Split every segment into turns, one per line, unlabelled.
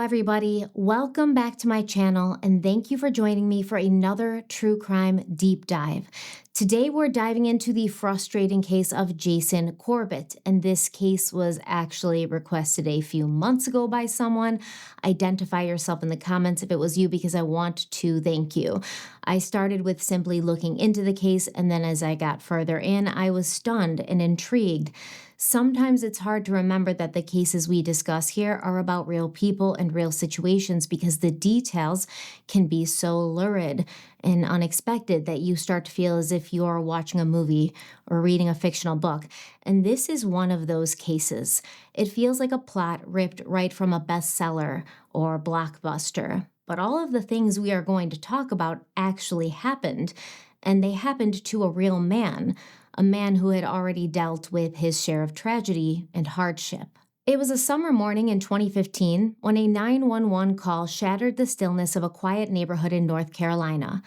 everybody. Welcome back to my channel, and thank you for joining me for another true crime deep dive. Today, we're diving into the frustrating case of Jason Corbett, and this case was actually requested a few months ago by someone. Identify yourself in the comments if it was you, because I want to thank you. I started with simply looking into the case, and then as I got further in, I was stunned and intrigued. Sometimes it's hard to remember that the cases we discuss here are about real people and real situations because the details can be so lurid and unexpected that you start to feel as if you're watching a movie or reading a fictional book. And this is one of those cases. It feels like a plot ripped right from a bestseller or blockbuster. But all of the things we are going to talk about actually happened, and they happened to a real man, a man who had already dealt with his share of tragedy and hardship. It was a summer morning in 2015 when a 911 call shattered the stillness of a quiet neighborhood in North Carolina.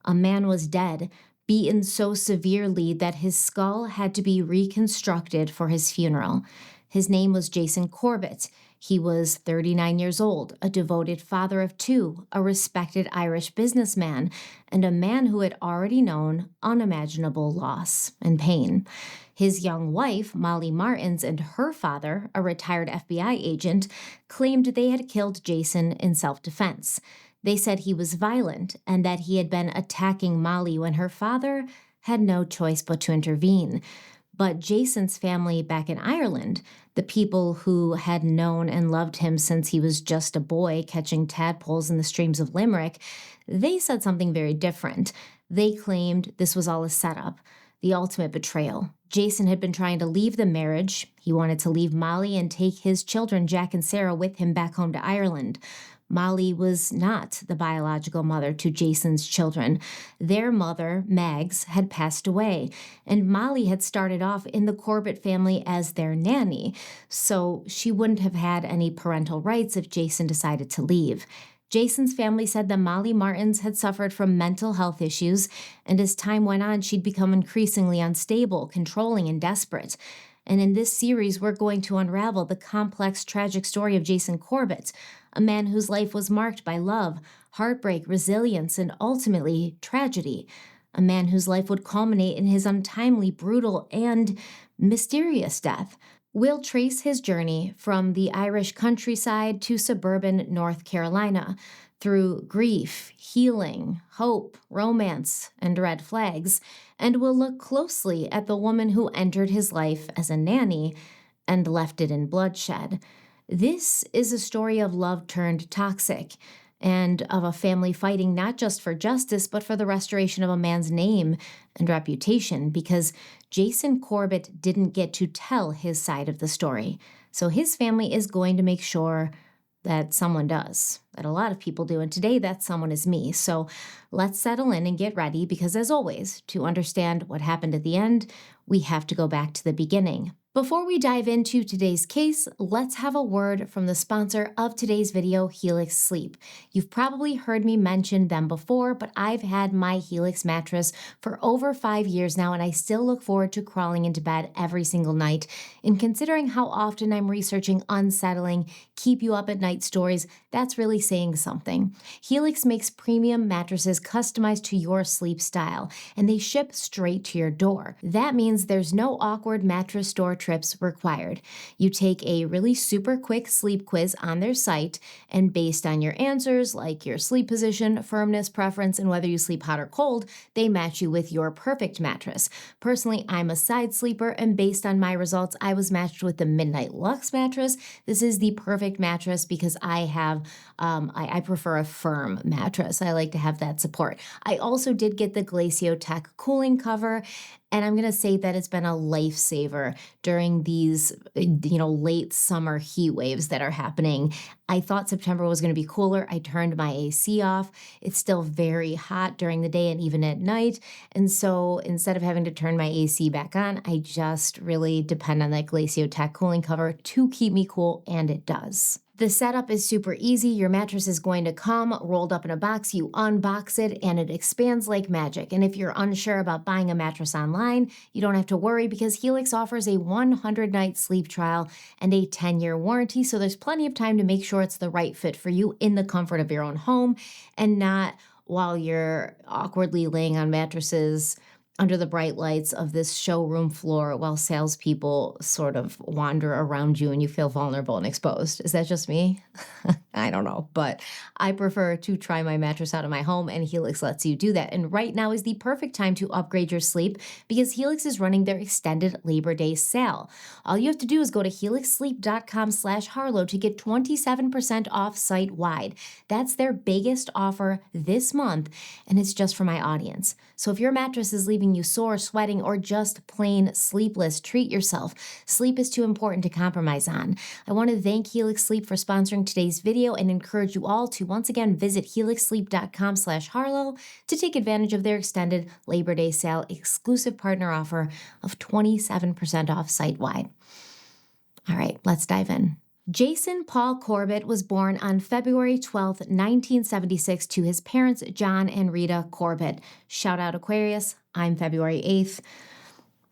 A man was dead, beaten so severely that his skull had to be reconstructed for his funeral. His name was Jason Corbett. He was 39 years old, a devoted father of two, a respected Irish businessman, and a man who had already known unimaginable loss and pain. His young wife, Molly Martens, and her father, a retired FBI agent, claimed they had killed Jason in self-defense. They said he was violent and that he had been attacking Molly when her father had no choice but to intervene. But Jason's family back in Ireland, the people who had known and loved him since he was just a boy catching tadpoles in the streams of Limerick, they said something very different. They claimed this was all a setup, the ultimate betrayal. Jason had been trying to leave the marriage. He wanted to leave Molly and take his children, Jack and Sarah, with him back home to Ireland. Molly was not the biological mother to Jason's children. Their mother, Mags, had passed away, and Molly had started off in the Corbett family as their nanny, so she wouldn't have had any parental rights if Jason decided to leave. Jason's family said that Molly Martens had suffered from mental health issues, and as time went on, she'd become increasingly unstable, controlling, and desperate. And in this series, we're going to unravel the complex, tragic story of Jason Corbett, a man whose life was marked by love, heartbreak, resilience, and ultimately tragedy. A man whose life would culminate in his untimely, brutal, and mysterious death. We'll trace his journey from the Irish countryside to suburban North Carolina, through grief, healing, hope, romance, and red flags, and we'll look closely at the woman who entered his life as a nanny and left it in bloodshed. This is a story of love turned toxic, and of a family fighting not just for justice, but for the restoration of a man's name and reputation, because Jason Corbett didn't get to tell his side of the story. So his family is going to make sure that someone does, that a lot of people do, and today that someone is me. So let's settle in and get ready, because as always, to understand what happened at the end, we have to go back to the beginning. Before we dive into today's case, let's have a word from the sponsor of today's video, Helix Sleep. You've probably heard me mention them before, but I've had my Helix mattress for over 5 years now, and I still look forward to crawling into bed every single night. And considering how often I'm researching unsettling, keep you up at night stories, that's really saying something. Helix makes premium mattresses customized to your sleep style, and they ship straight to your door. That means there's no awkward mattress store trips required. You take a really super quick sleep quiz on their site, and based on your answers, like your sleep position, firmness, preference, and whether you sleep hot or cold, they match you with your perfect mattress. Personally, I'm a side sleeper, and based on my results, I was matched with the Midnight Luxe mattress. This is the perfect mattress because I prefer a firm mattress. I like to have that support. I also did get the Glacio Tech cooling cover, and I'm going to say that it's been a lifesaver during these, late summer heat waves that are happening. I thought September was going to be cooler. I turned my AC off. It's still very hot during the day and even at night. And so instead of having to turn my AC back on, I just really depend on that Glacio Tech cooling cover to keep me cool, and it does. The setup is super easy. Your mattress is going to come rolled up in a box. You unbox it and it expands like magic. And if you're unsure about buying a mattress online, you don't have to worry because Helix offers a 100-night sleep trial and a 10-year warranty. So there's plenty of time to make sure it's the right fit for you in the comfort of your own home and not while you're awkwardly laying on mattresses under the bright lights of this showroom floor while salespeople sort of wander around you and you feel vulnerable and exposed. Is that just me? I don't know, but I prefer to try my mattress out of my home, and Helix lets you do that. And right now is the perfect time to upgrade your sleep because Helix is running their extended Labor Day sale. All you have to do is go to helixsleep.com/Harlow to get 27% off site-wide. That's their biggest offer this month, and it's just for my audience. So if your mattress is leaving you sore, sweating, or just plain sleepless, treat yourself. Sleep is too important to compromise on. I want to thank Helix Sleep for sponsoring today's video and encourage you all to once again visit helixsleep.com/Harlow to take advantage of their extended Labor Day sale exclusive partner offer of 27% off site-wide. All right, let's dive in. Jason Paul Corbett was born on February 12, 1976 to his parents, John and Rita Corbett. Shout out Aquarius, I'm February 8th.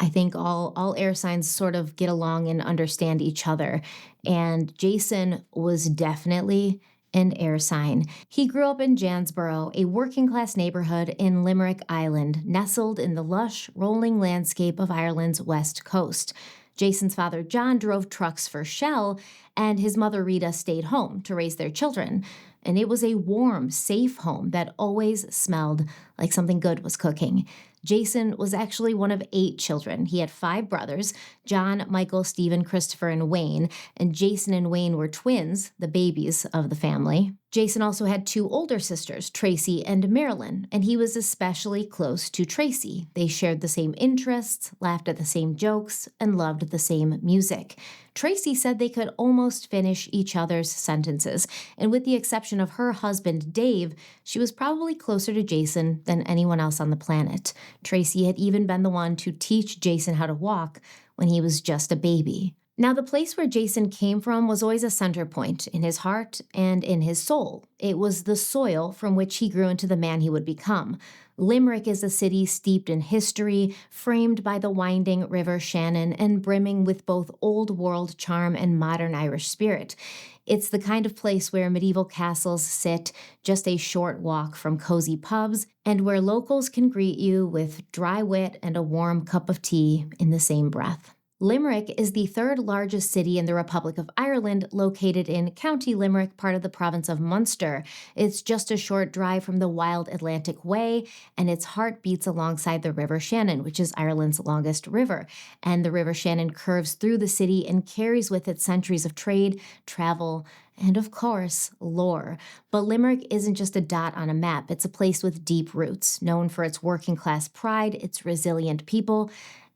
I think all air signs sort of get along and understand each other. And Jason was definitely an air sign. He grew up in Jansborough, a working-class neighborhood in Limerick Island, nestled in the lush, rolling landscape of Ireland's west coast. Jason's father, John, drove trucks for Shell, and his mother, Rita, stayed home to raise their children. And it was a warm, safe home that always smelled like something good was cooking. Jason was actually one of 8 children. He had 5 brothers, John, Michael, Stephen, Christopher, and Wayne. And Jason and Wayne were twins, the babies of the family. Jason also had 2 older sisters, Tracy and Marilyn, and he was especially close to Tracy. They shared the same interests, laughed at the same jokes, and loved the same music. Tracy said they could almost finish each other's sentences, and with the exception of her husband, Dave, she was probably closer to Jason than anyone else on the planet. Tracy had even been the one to teach Jason how to walk when he was just a baby. Now, the place where Jason came from was always a center point in his heart and in his soul. It was the soil from which he grew into the man he would become. Limerick is a city steeped in history, framed by the winding River Shannon and brimming with both old world charm and modern Irish spirit. It's the kind of place where medieval castles sit just a short walk from cozy pubs and where locals can greet you with dry wit and a warm cup of tea in the same breath. Limerick is the 3rd largest city in the Republic of Ireland, located in County Limerick, part of the province of Munster. It's just a short drive from the wild Atlantic Way, and its heart beats alongside the River Shannon, which is Ireland's longest river. And the River Shannon curves through the city and carries with it centuries of trade, travel, and of course, lore. But Limerick isn't just a dot on a map. It's a place with deep roots, known for its working-class pride, its resilient people,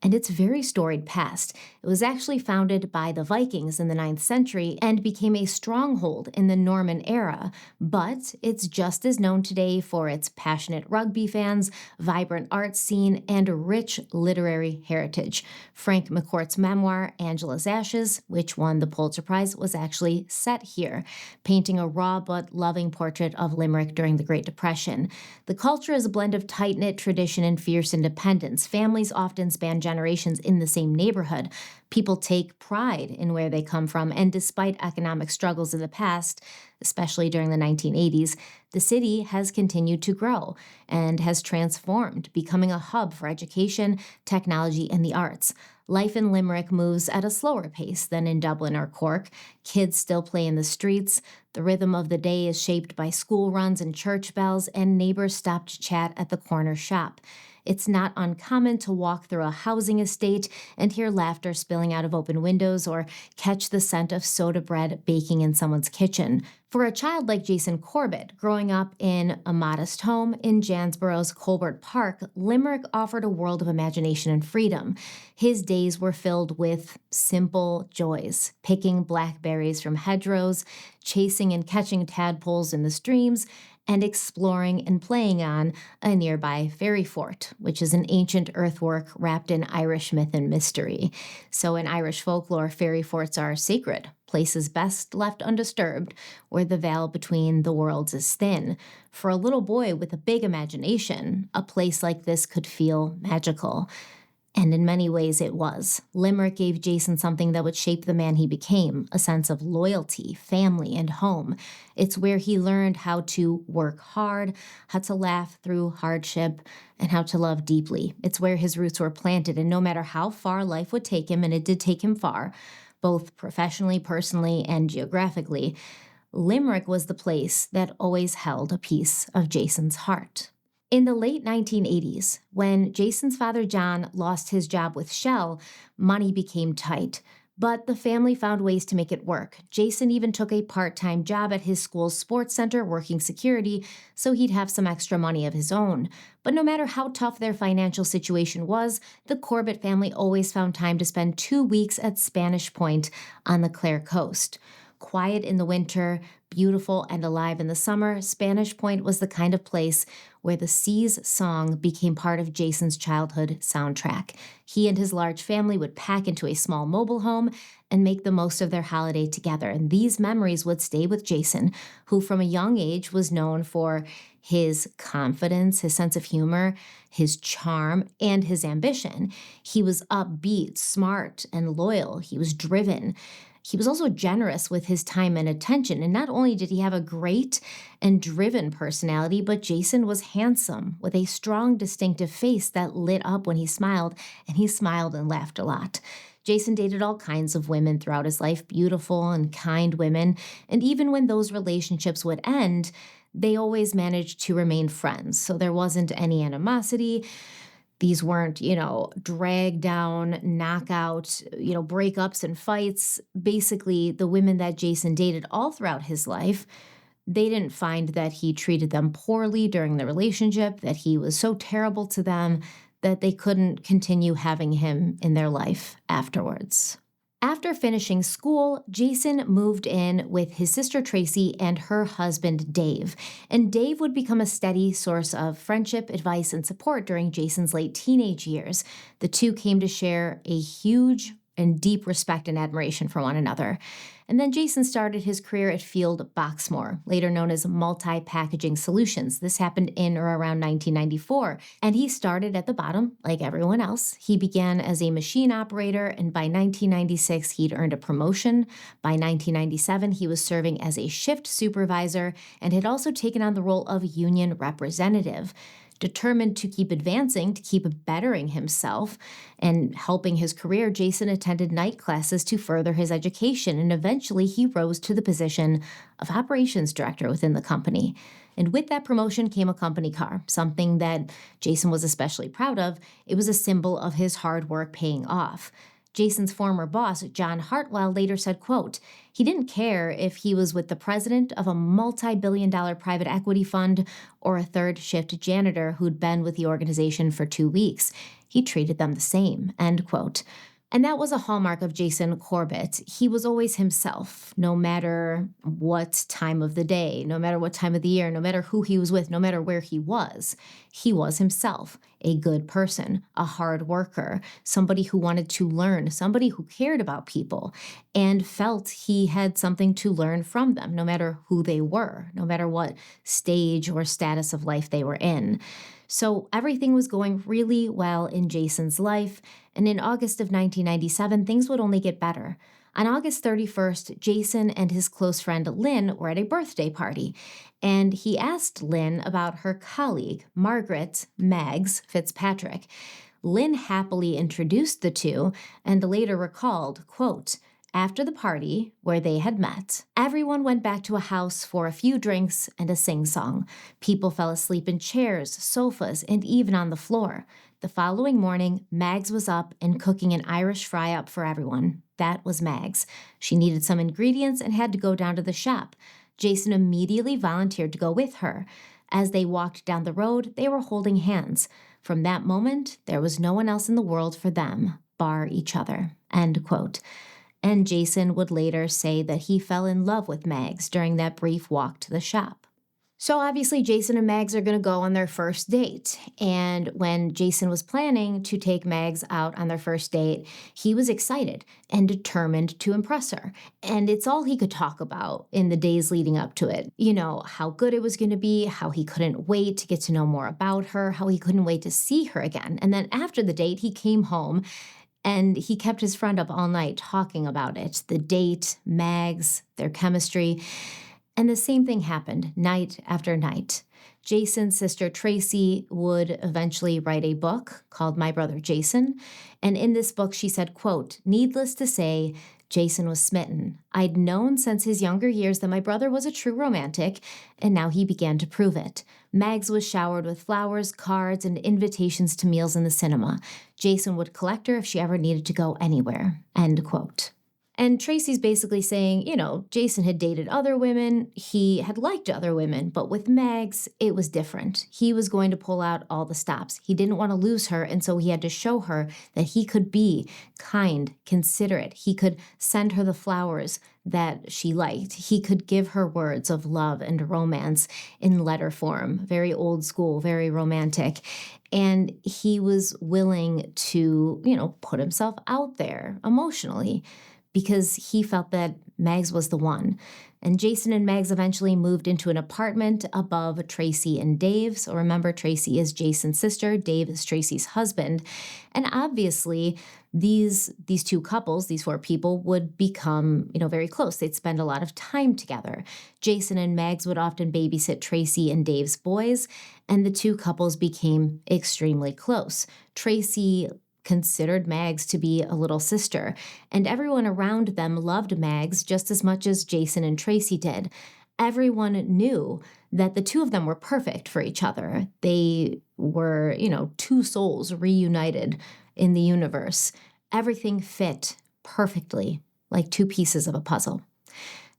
and its very storied past. It was actually founded by the Vikings in the 9th century and became a stronghold in the Norman era, but it's just as known today for its passionate rugby fans, vibrant art scene, and rich literary heritage. Frank McCourt's memoir, Angela's Ashes, which won the Pulitzer Prize, was actually set here, painting a raw but loving portrait of Limerick during the Great Depression. The culture is a blend of tight-knit tradition and fierce independence. Families often span generations in the same neighborhood. People take pride in where they come from, and despite economic struggles in the past, especially during the 1980s, the city has continued to grow and has transformed, becoming a hub for education, technology, and the arts. Life in Limerick moves at a slower pace than in Dublin or Cork. Kids still play in the streets. The rhythm of the day is shaped by school runs and church bells, and neighbors stop to chat at the corner shop. It's not uncommon to walk through a housing estate and hear laughter spilling out of open windows or catch the scent of soda bread baking in someone's kitchen. For a child like Jason Corbett, growing up in a modest home in Jansborough's Corbett Park, Limerick offered a world of imagination and freedom. His days were filled with simple joys, picking blackberries from hedgerows, chasing and catching tadpoles in the streams, and exploring and playing on a nearby fairy fort, which is an ancient earthwork wrapped in Irish myth and mystery. So in Irish folklore, fairy forts are sacred places best left undisturbed, where the veil between the worlds is thin. For a little boy with a big imagination, a place like this could feel magical. And in many ways it was. Limerick gave Jason something that would shape the man he became, a sense of loyalty, family, and home. It's where he learned how to work hard, how to laugh through hardship, and how to love deeply. It's where his roots were planted, and no matter how far life would take him, and it did take him far, both professionally, personally, and geographically, Limerick was the place that always held a piece of Jason's heart. In the late 1980s, when Jason's father John lost his job with Shell, money became tight. But the family found ways to make it work. Jason even took a part-time job at his school's sports center working security so he'd have some extra money of his own. But no matter how tough their financial situation was, the Corbett family always found time to spend 2 weeks at Spanish Point on the Clare coast. Quiet in the winter, beautiful and alive in the summer, Spanish Point was the kind of place where the sea's song became part of Jason's childhood soundtrack. He and his large family would pack into a small mobile home and make the most of their holiday together. And these memories would stay with Jason, who from a young age was known for his confidence, his sense of humor, his charm, and his ambition. He was upbeat, smart, and loyal. He was driven. He was also generous with his time and attention, and not only did he have a great and driven personality, but Jason was handsome, with a strong, distinctive face that lit up when he smiled, and he smiled and laughed a lot. Jason dated all kinds of women throughout his life, beautiful and kind women, and even when those relationships would end, they always managed to remain friends, so there wasn't any animosity. These weren't, drag down, knockout, breakups and fights. Basically, the women that Jason dated all throughout his life, they didn't find that he treated them poorly during the relationship, that he was so terrible to them that they couldn't continue having him in their life afterwards. After finishing school, Jason moved in with his sister Tracy and her husband Dave. And Dave would become a steady source of friendship, advice, and support during Jason's late teenage years. The two came to share a huge and deep respect and admiration for one another. And then Jason started his career at Field Boxmoor, later known as Multi-Packaging Solutions. This happened in or around 1994, and he started at the bottom, like everyone else. He began as a machine operator, and by 1996, he'd earned a promotion. By 1997, he was serving as a shift supervisor and had also taken on the role of union representative. Determined to keep advancing, to keep bettering himself and helping his career, Jason attended night classes to further his education, and eventually he rose to the position of operations director within the company. And with that promotion came a company car, something that Jason was especially proud of. It was a symbol of his hard work paying off. Jason's former boss, John Hartwell, later said, quote, he didn't care if he was with the president of a multi-billion-dollar private equity fund or a third shift janitor who'd been with the organization for 2 weeks. He treated them the same, end quote. And that was a hallmark of Jason Corbett. He was always himself, no matter what time of the day, no matter what time of the year, no matter who he was with, no matter where he was himself, a good person, a hard worker, somebody who wanted to learn, somebody who cared about people and felt he had something to learn from them, no matter who they were, no matter what stage or status of life they were in. So everything was going really well in Jason's life, and in August of 1997, things would only get better. On August 31st, Jason and his close friend Lynn were at a birthday party, and he asked Lynn about her colleague, Margaret Mags Fitzpatrick. Lynn happily introduced the two and later recalled, quote, after the party, where they had met, everyone went back to a house for a few drinks and a sing-song. People fell asleep in chairs, sofas, and even on the floor. The following morning, Mags was up and cooking an Irish fry-up for everyone. That was Mags. She needed some ingredients and had to go down to the shop. Jason immediately volunteered to go with her. As they walked down the road, they were holding hands. From that moment, there was no one else in the world for them, bar each other, end quote. And Jason would later say that he fell in love with Mags during that brief walk to the shop. So obviously, Jason and Mags are going to go on their first date. And when Jason was planning to take Mags out on their first date, he was excited and determined to impress her. And it's all he could talk about in the days leading up to it. You know, how good it was going to be, how he couldn't wait to get to know more about her, how he couldn't wait to see her again. And then after the date, he came home and he kept his friend up all night talking about it, the date, Mags, their chemistry. And the same thing happened night after night. Jason's sister Tracy would eventually write a book called My Brother Jason. And in this book, she said, quote, "Needless to say, Jason was smitten. I'd known since his younger years that my brother was a true romantic, and now he began to prove it. Mags was showered with flowers, cards, and invitations to meals in the cinema. Jason would collect her if she ever needed to go anywhere." End quote. And Tracy's basically saying, you know, Jason had dated other women, he had liked other women, but with Mags, it was different. He was going to pull out all the stops. He didn't want to lose her, and so he had to show her that he could be kind, considerate. He could send her the flowers that she liked. He could give her words of love and romance in letter form, very old school, very romantic. And he was willing to, you know, put himself out there emotionally, because he felt that Mags was the one. And Jason and Mags eventually moved into an apartment above Tracy and Dave. So remember, Tracy is Jason's sister, Dave is Tracy's husband. And obviously, these two couples, these four people, would become, you know, very close. They'd spend a lot of time together. Jason and Mags would often babysit Tracy and Dave's boys, and the two couples became extremely close. Tracy considered Mags to be a little sister, and everyone around them loved Mags just as much as Jason and Tracy did. Everyone knew that the two of them were perfect for each other. They were, you know, two souls reunited in the universe. Everything fit perfectly, like two pieces of a puzzle.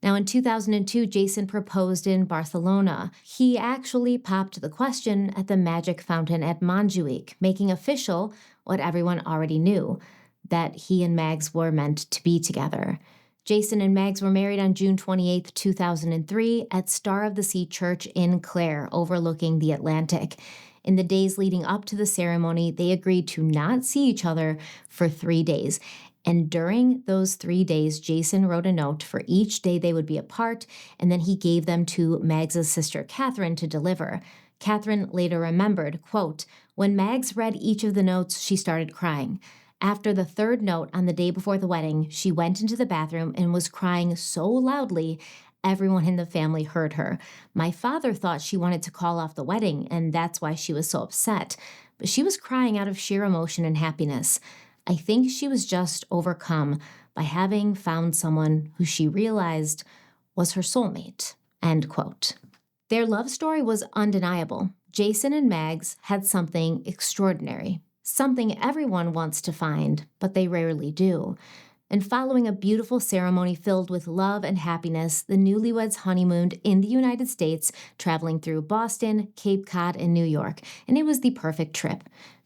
Now, in 2002, Jason proposed in Barcelona. He actually popped the question at the Magic Fountain at Montjuic, making official what everyone already knew, that he and Mags were meant to be together. Jason and Mags were married on June 28, 2003, at Star of the Sea Church in Clare, overlooking the Atlantic. In the days leading up to the ceremony, they agreed to not see each other for 3 days. And during those 3 days, Jason wrote a note for each day they would be apart, and then he gave them to Mags' sister, Catherine, to deliver. Catherine later remembered, quote, "When Mags read each of the notes, she started crying. After the third note on the day before the wedding, she went into the bathroom and was crying so loudly, everyone in the family heard her. My father thought she wanted to call off the wedding, and that's why she was so upset. But she was crying out of sheer emotion and happiness. I think she was just overcome by having found someone who she realized was her soulmate." End quote. Their love story was undeniable. Jason and Mags had something extraordinary, something everyone wants to find, but they rarely do. And following a beautiful ceremony filled with love and happiness, the newlyweds honeymooned in the United States, traveling through Boston, Cape Cod, and New York. And it was the perfect trip.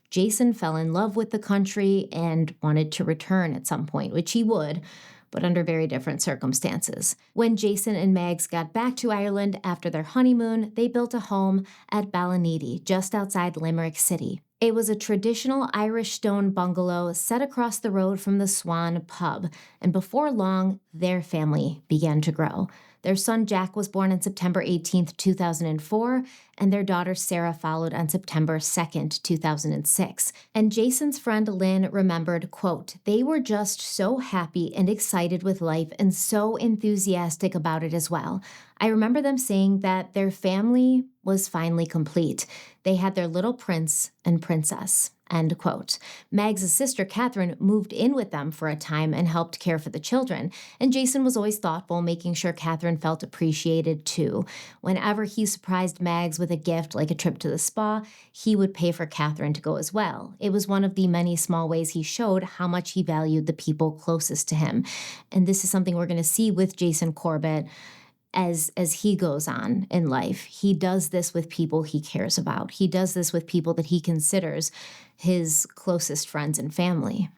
Jason fell in love with the country and wanted to return at some point, which he would, but under very different circumstances. When Jason and Mags got back to Ireland after their honeymoon, they built a home at Ballinedy, just outside Limerick City. It was a traditional Irish stone bungalow set across the road from the Swan pub, and before long, their family began to grow. Their son Jack was born on September 18th, 2004, and their daughter Sarah followed on September 2nd, 2006. And Jason's friend Lynn remembered, quote, "They were just so happy and excited with life and so enthusiastic about it as well. I remember them saying that their family was finally complete. They had their little prince and princess." End quote. Mags' sister Catherine moved in with them for a time and helped care for the children, and Jason was always thoughtful, making sure Catherine felt appreciated too. Whenever he surprised Mags with a gift like a trip to the spa, he would pay for Catherine to go as well. It was one of the many small ways he showed how much he valued the people closest to him. And this is something we're going to see with Jason Corbett as he goes on in life. He does this with people he cares about. He does this with people that he considers his closest friends and family.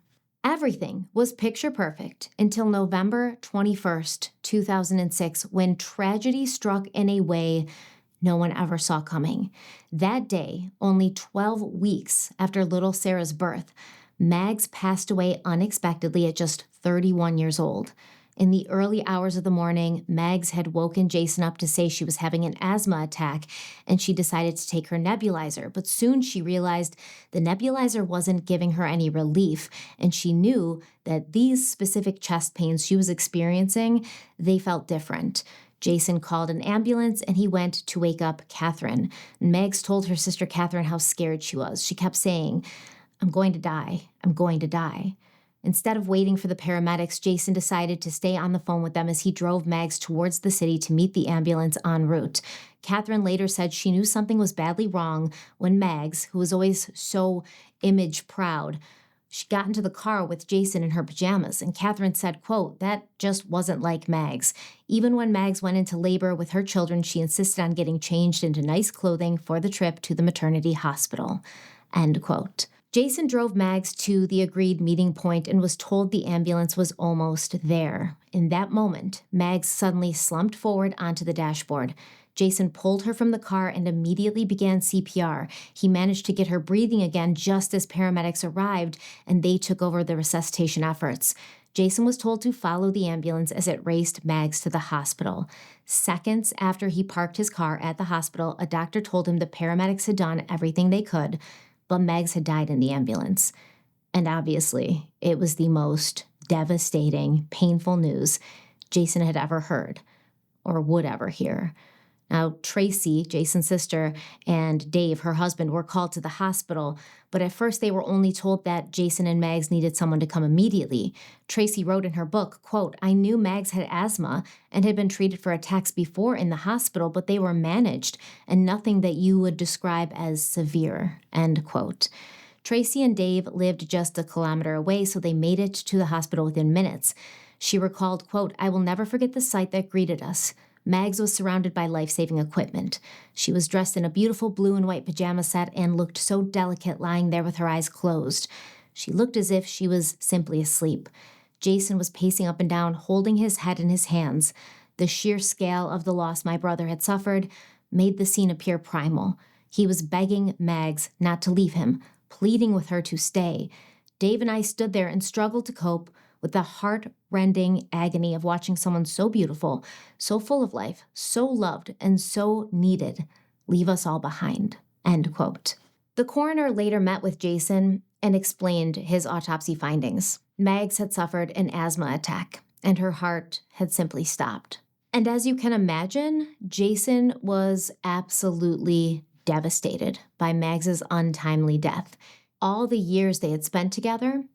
Everything was picture perfect until November 21st, 2006, when tragedy struck in a way no one ever saw coming. That day, only 12 weeks after little Sarah's birth, Mags passed away unexpectedly at just 31 years old. In the early hours of the morning, Mags had woken Jason up to say she was having an asthma attack, and she decided to take her nebulizer. But soon she realized the nebulizer wasn't giving her any relief, and she knew that these specific chest pains she was experiencing, they felt different. Jason called an ambulance, and he went to wake up Catherine. Mags told her sister Catherine how scared she was. She kept saying, "I'm going to die. I'm going to die." Instead of waiting for the paramedics, Jason decided to stay on the phone with them as he drove Mags towards the city to meet the ambulance en route. Catherine later said she knew something was badly wrong when Mags, who was always so image proud, she got into the car with Jason in her pajamas, and Catherine said, quote, "That just wasn't like Mags." Even when Mags went into labor with her children, she insisted on getting changed into nice clothing for the trip to the maternity hospital, end quote. Jason drove Mags to the agreed meeting point and was told the ambulance was almost there. In that moment, Mags suddenly slumped forward onto the dashboard. Jason pulled her from the car and immediately began CPR. He managed to get her breathing again just as paramedics arrived, and they took over the resuscitation efforts. Jason was told to follow the ambulance as it raced Mags to the hospital. Seconds after he parked his car at the hospital, a doctor told him the paramedics had done everything they could, but Mags had died in the ambulance. And obviously, it was the most devastating, painful news Jason had ever heard or would ever hear. Now, Tracy, Jason's sister, and Dave, her husband, were called to the hospital, but at first they were only told that Jason and Mags needed someone to come immediately. Tracy wrote in her book, quote, "I knew Mags had asthma and had been treated for attacks before in the hospital, but they were managed and nothing that you would describe as severe," end quote. Tracy and Dave lived just a kilometer away, so they made it to the hospital within minutes. She recalled, quote, "I will never forget the sight that greeted us. Mags was surrounded by life-saving equipment. She was dressed in a beautiful blue and white pajama set and looked so delicate lying there with her eyes closed. She looked as if she was simply asleep." Jason was pacing up and down, holding his head in his hands. The sheer scale of the loss my brother had suffered made the scene appear primal. He was begging Mags not to leave him, pleading with her to stay. Dave and I stood there and struggled to cope with the heart-rending agony of watching someone so beautiful, so full of life, so loved, and so needed leave us all behind, end quote. The coroner later met with Jason and explained his autopsy findings. Mags had suffered an asthma attack, and her heart had simply stopped. And as you can imagine, Jason was absolutely devastated by Mags's untimely death. All the years they had spent together,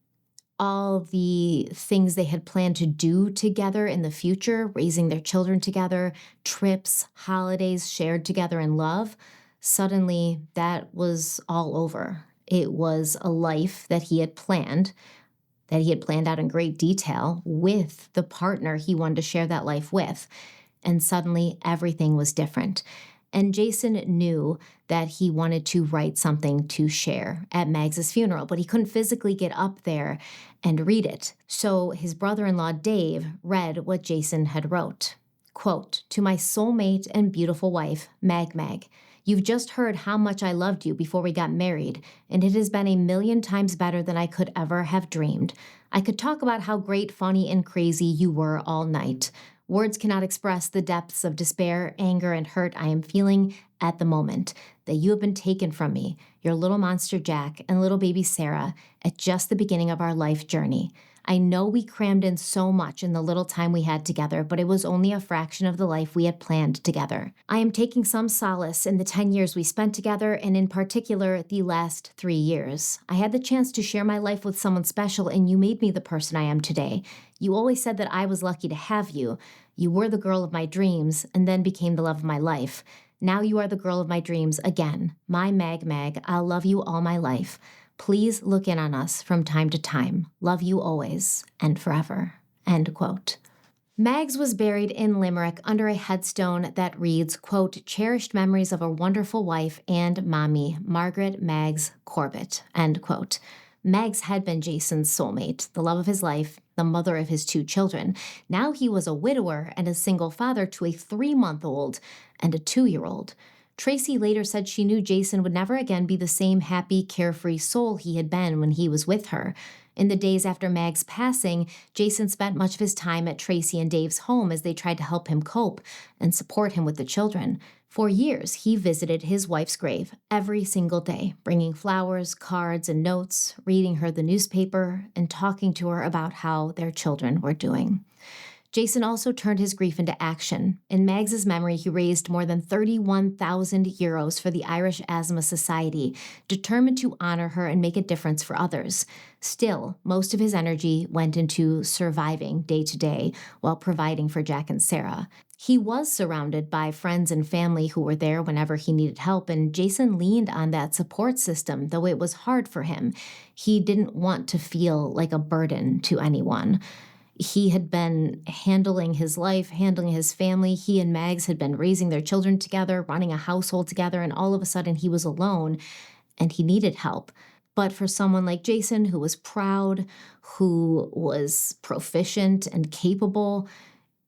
all the things they had planned to do together in the future, raising their children together, trips, holidays shared together in love, suddenly that was all over. It was a life that he had planned out in great detail with the partner he wanted to share that life with. And suddenly everything was different. And Jason knew that he wanted to write something to share at Mags's funeral, but he couldn't physically get up there and read it. So his brother-in-law, Dave, read what Jason had wrote. Quote, "To my soulmate and beautiful wife, Mag, you've just heard how much I loved you before we got married, and it has been a million times better than I could ever have dreamed. I could talk about how great, funny, and crazy you were all night. Words cannot express the depths of despair, anger, and hurt I am feeling at the moment that you have been taken from me, your little monster Jack, and little baby Sarah, at just the beginning of our life journey. I know we crammed in so much in the little time we had together, but it was only a fraction of the life we had planned together. I am taking some solace in the 10 years we spent together, and in particular, the last 3 years. I had the chance to share my life with someone special, and you made me the person I am today. You always said that I was lucky to have you. You were the girl of my dreams, and then became the love of my life. Now you are the girl of my dreams again. My Mag, I'll love you all my life. Please look in on us from time to time. Love you always and forever." End quote. Mags was buried in Limerick under a headstone that reads, quote, "Cherished memories of a wonderful wife and mommy, Margaret Mags Corbett," end quote. Mags had been Jason's soulmate, the love of his life, the mother of his 2 children. Now he was a widower and a single father to a 3-month-old and a 2-year-old. Tracy later said she knew Jason would never again be the same happy, carefree soul he had been when he was with her. In the days after Mag's passing, Jason spent much of his time at Tracy and Dave's home as they tried to help him cope and support him with the children. For years, he visited his wife's grave every single day, bringing flowers, cards, and notes, reading her the newspaper, and talking to her about how their children were doing. Jason also turned his grief into action. In Mags's memory, he raised more than 31,000 euros for the Irish Asthma Society, determined to honor her and make a difference for others. Still, most of his energy went into surviving day to day while providing for Jack and Sarah. He was surrounded by friends and family who were there whenever he needed help, and Jason leaned on that support system, though it was hard for him. He didn't want to feel like a burden to anyone. He had been handling his life, handling his family. He and Mags had been raising their children together, running a household together, and all of a sudden he was alone and he needed help. But for someone like Jason, who was proud, who was proficient and capable,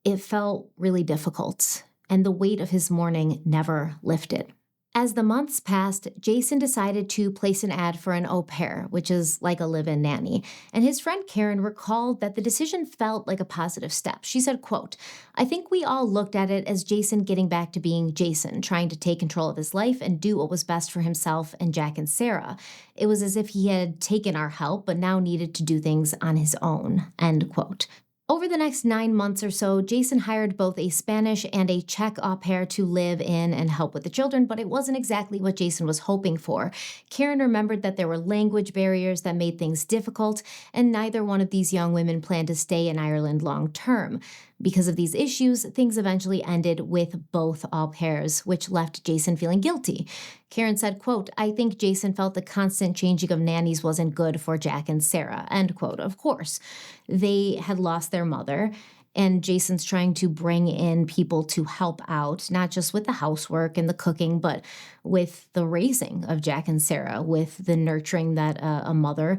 it felt really difficult, and the weight of his mourning never lifted. As the months passed, Jason decided to place an ad for an au pair, which is like a live-in nanny, and his friend Karen recalled that the decision felt like a positive step. She said, quote, "I think we all looked at it as Jason getting back to being Jason, trying to take control of his life and do what was best for himself and Jack and Sarah. It was as if he had taken our help, but now needed to do things on his own," end quote. Over the next 9 months or so, Jason hired both a Spanish and a Czech au pair to live in and help with the children, but it wasn't exactly what Jason was hoping for. Karen remembered that there were language barriers that made things difficult, and neither one of these young women planned to stay in Ireland long term. Because of these issues, things eventually ended with both au pairs, which left Jason feeling guilty. Karen said, quote, "I think Jason felt the constant changing of nannies wasn't good for Jack and Sarah," end quote. Of course, they had lost their mother, and Jason's trying to bring in people to help out, not just with the housework and the cooking, but with the raising of Jack and Sarah, with the nurturing that a mother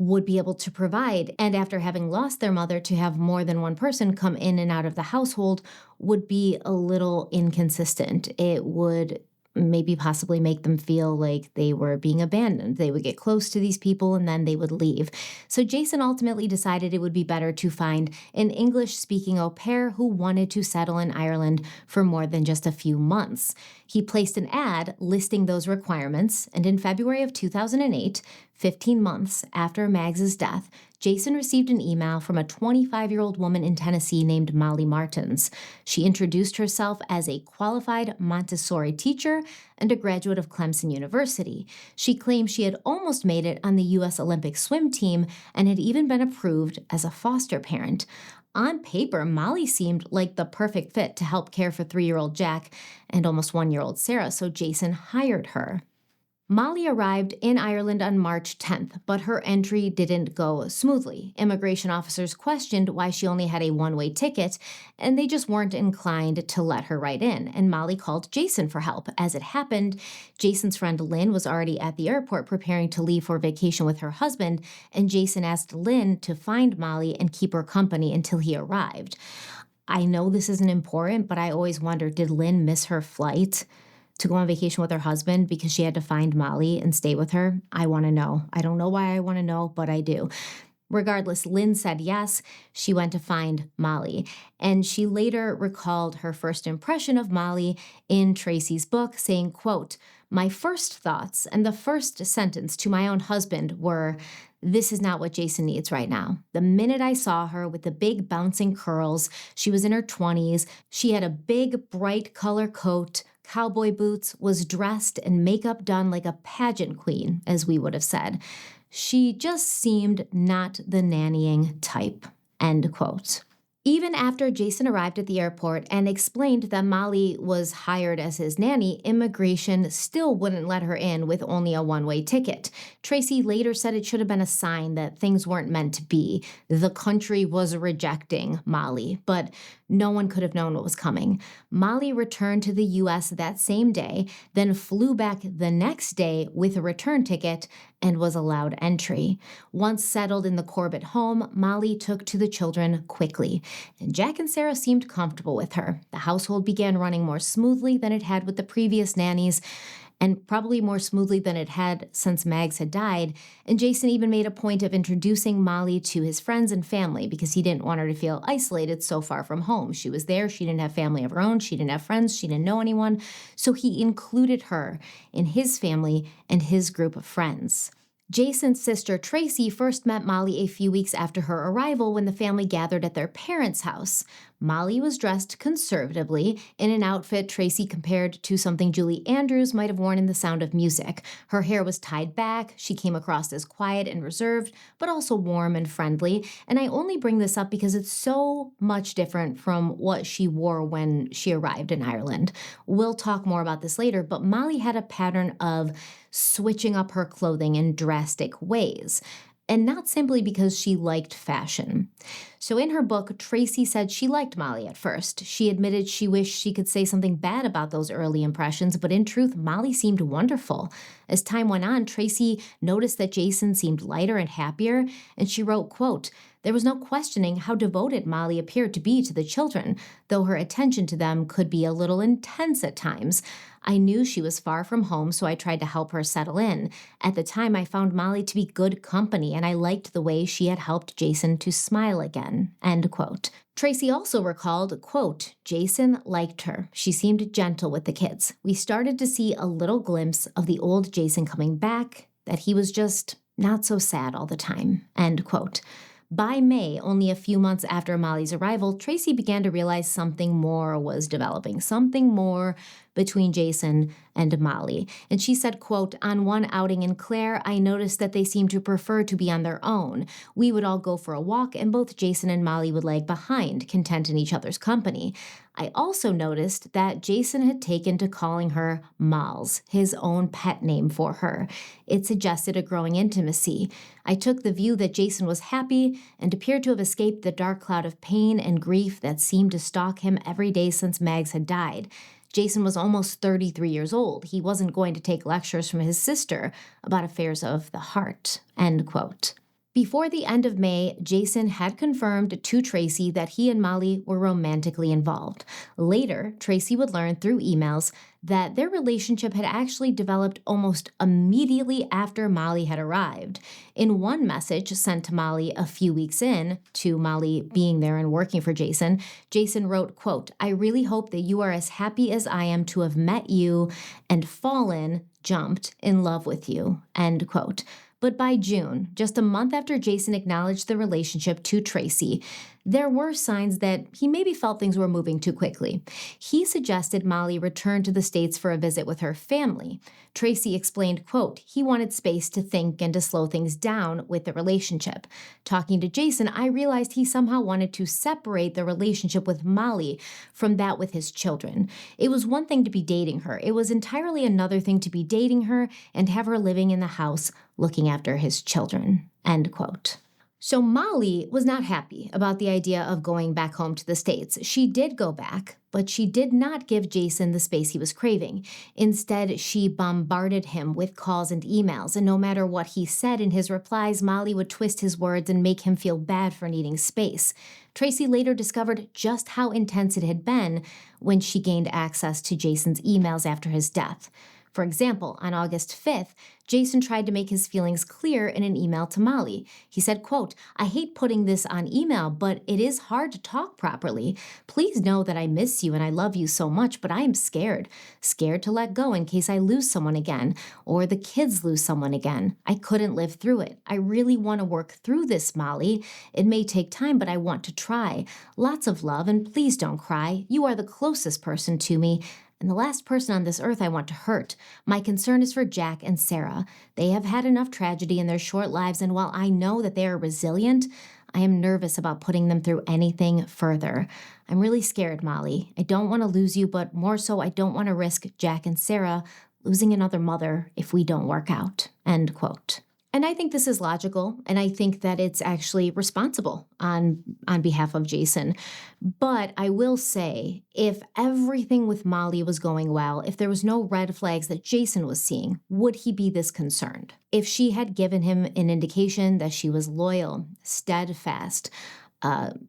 would be able to provide. And after having lost their mother, to have more than one person come in and out of the household would be a little inconsistent. It would maybe possibly make them feel like they were being abandoned. They would get close to these people and then they would leave. So Jason ultimately decided it would be better to find an English-speaking au pair who wanted to settle in Ireland for more than just a few months. He placed an ad listing those requirements, and in February of 2008, 15 months after Mags's death, Jason received an email from a 25-year-old woman in Tennessee named Molly Martens. She introduced herself as a qualified Montessori teacher and a graduate of Clemson University. She claimed she had almost made it on the U.S. Olympic swim team and had even been approved as a foster parent. On paper, Molly seemed like the perfect fit to help care for 3-year-old Jack and almost 1-year-old Sarah, so Jason hired her. Molly arrived in Ireland on March 10th, but her entry didn't go smoothly. Immigration officers questioned why she only had a one-way ticket, and they just weren't inclined to let her right in, and Molly called Jason for help. As it happened, Jason's friend Lynn was already at the airport preparing to leave for vacation with her husband, and Jason asked Lynn to find Molly and keep her company until he arrived. I know this isn't important, but I always wonder, did Lynn miss her flight to go on vacation with her husband because she had to find Molly and stay with her? I want to know. I don't know why I want to know, but I do. Regardless, Lynn said yes. She went to find Molly, and she later recalled her first impression of Molly in Tracy's book, saying, quote, "My first thoughts and the first sentence to my own husband were, 'This is not what Jason needs right now.' The minute I saw her with the big bouncing curls, she was in her 20s, she had a big bright color coat, cowboy boots, was dressed and makeup done like a pageant queen, as we would have said. She just seemed not the nannying type," end quote. Even after Jason arrived at the airport and explained that Molly was hired as his nanny, immigration still wouldn't let her in with only a one-way ticket. Tracy later said it should have been a sign that things weren't meant to be. The country was rejecting Molly, but no one could have known what was coming. Molly returned to the U.S. that same day, then flew back the next day with a return ticket, and was allowed entry. Once settled in the Corbett home, Molly took to the children quickly, and Jack and Sarah seemed comfortable with her. The household began running more smoothly than it had with the previous nannies, and probably more smoothly than it had since Mags had died, and Jason even made a point of introducing Molly to his friends and family because he didn't want her to feel isolated so far from home. She was there, she didn't have family of her own, she didn't have friends, she didn't know anyone, so he included her in his family and his group of friends. Jason's sister Tracy first met Molly a few weeks after her arrival when the family gathered at their parents' house. Molly was dressed conservatively in an outfit Tracy compared to something Julie Andrews might have worn in The Sound of Music. Her hair was tied back, she came across as quiet and reserved, but also warm and friendly, and I only bring this up because it's so much different from what she wore when she arrived in Ireland. We'll talk more about this later, but Molly had a pattern of switching up her clothing in drastic ways, and not simply because she liked fashion. So in her book, Tracy said she liked Molly at first. She admitted she wished she could say something bad about those early impressions, but in truth, Molly seemed wonderful. As time went on, Tracy noticed that Jason seemed lighter and happier, and she wrote, quote, "There was no questioning how devoted Molly appeared to be to the children, though her attention to them could be a little intense at times. I knew she was far from home, so I tried to help her settle in. At the time, I found Molly to be good company, and I liked the way she had helped Jason to smile again." End quote. Tracy also recalled, quote, "Jason liked her. She seemed gentle with the kids. We started to see a little glimpse of the old Jason coming back, that he was just not so sad all the time." End quote. By May, only a few months after Molly's arrival, Tracy began to realize something more was developing, something more between Jason and Molly. And she said, quote, "On one outing in Clare, I noticed that they seemed to prefer to be on their own. We would all go for a walk, and both Jason and Molly would lag behind, content in each other's company. I also noticed that Jason had taken to calling her Mols, his own pet name for her. It suggested a growing intimacy. I took the view that Jason was happy and appeared to have escaped the dark cloud of pain and grief that seemed to stalk him every day since Mags had died. Jason was almost 33 years old. He wasn't going to take lectures from his sister about affairs of the heart." End quote. Before the end of May, Jason had confirmed to Tracy that he and Molly were romantically involved. Later, Tracy would learn through emails that their relationship had actually developed almost immediately after Molly had arrived. In one message sent to Molly a few weeks in, to Molly being there and working for Jason, Jason wrote, quote, "I really hope that you are as happy as I am to have met you and jumped in love with you." End quote. But by June, just a month after Jason acknowledged the relationship to Tracy, there were signs that he maybe felt things were moving too quickly. He suggested Molly return to the States for a visit with her family. Tracy explained, quote, "He wanted space to think and to slow things down with the relationship. Talking to Jason, I realized he somehow wanted to separate the relationship with Molly from that with his children. It was one thing to be dating her. It was entirely another thing to be dating her and have her living in the house looking after his children." End quote. So Molly was not happy about the idea of going back home to the States. She did go back, but she did not give Jason the space he was craving. Instead, she bombarded him with calls and emails, and no matter what he said in his replies, Molly would twist his words and make him feel bad for needing space. Tracy later discovered just how intense it had been when she gained access to Jason's emails after his death. For example, on August 5th, Jason tried to make his feelings clear in an email to Molly. He said, quote, "I hate putting this on email, but it is hard to talk properly. Please know that I miss you and I love you so much, but I am scared. Scared to let go in case I lose someone again, or the kids lose someone again. I couldn't live through it. I really want to work through this, Molly. It may take time, but I want to try. Lots of love, and please don't cry. You are the closest person to me, and the last person on this earth I want to hurt. My concern is for Jack and Sarah. They have had enough tragedy in their short lives, and while I know that they are resilient, I am nervous about putting them through anything further. I'm really scared, Molly. I don't want to lose you, but more so I don't want to risk Jack and Sarah losing another mother if we don't work out." End quote. And I think this is logical, and I think that it's actually responsible on behalf of Jason. But I will say, if everything with Molly was going well, if there was no red flags that Jason was seeing, would he be this concerned? If she had given him an indication that she was loyal, steadfast,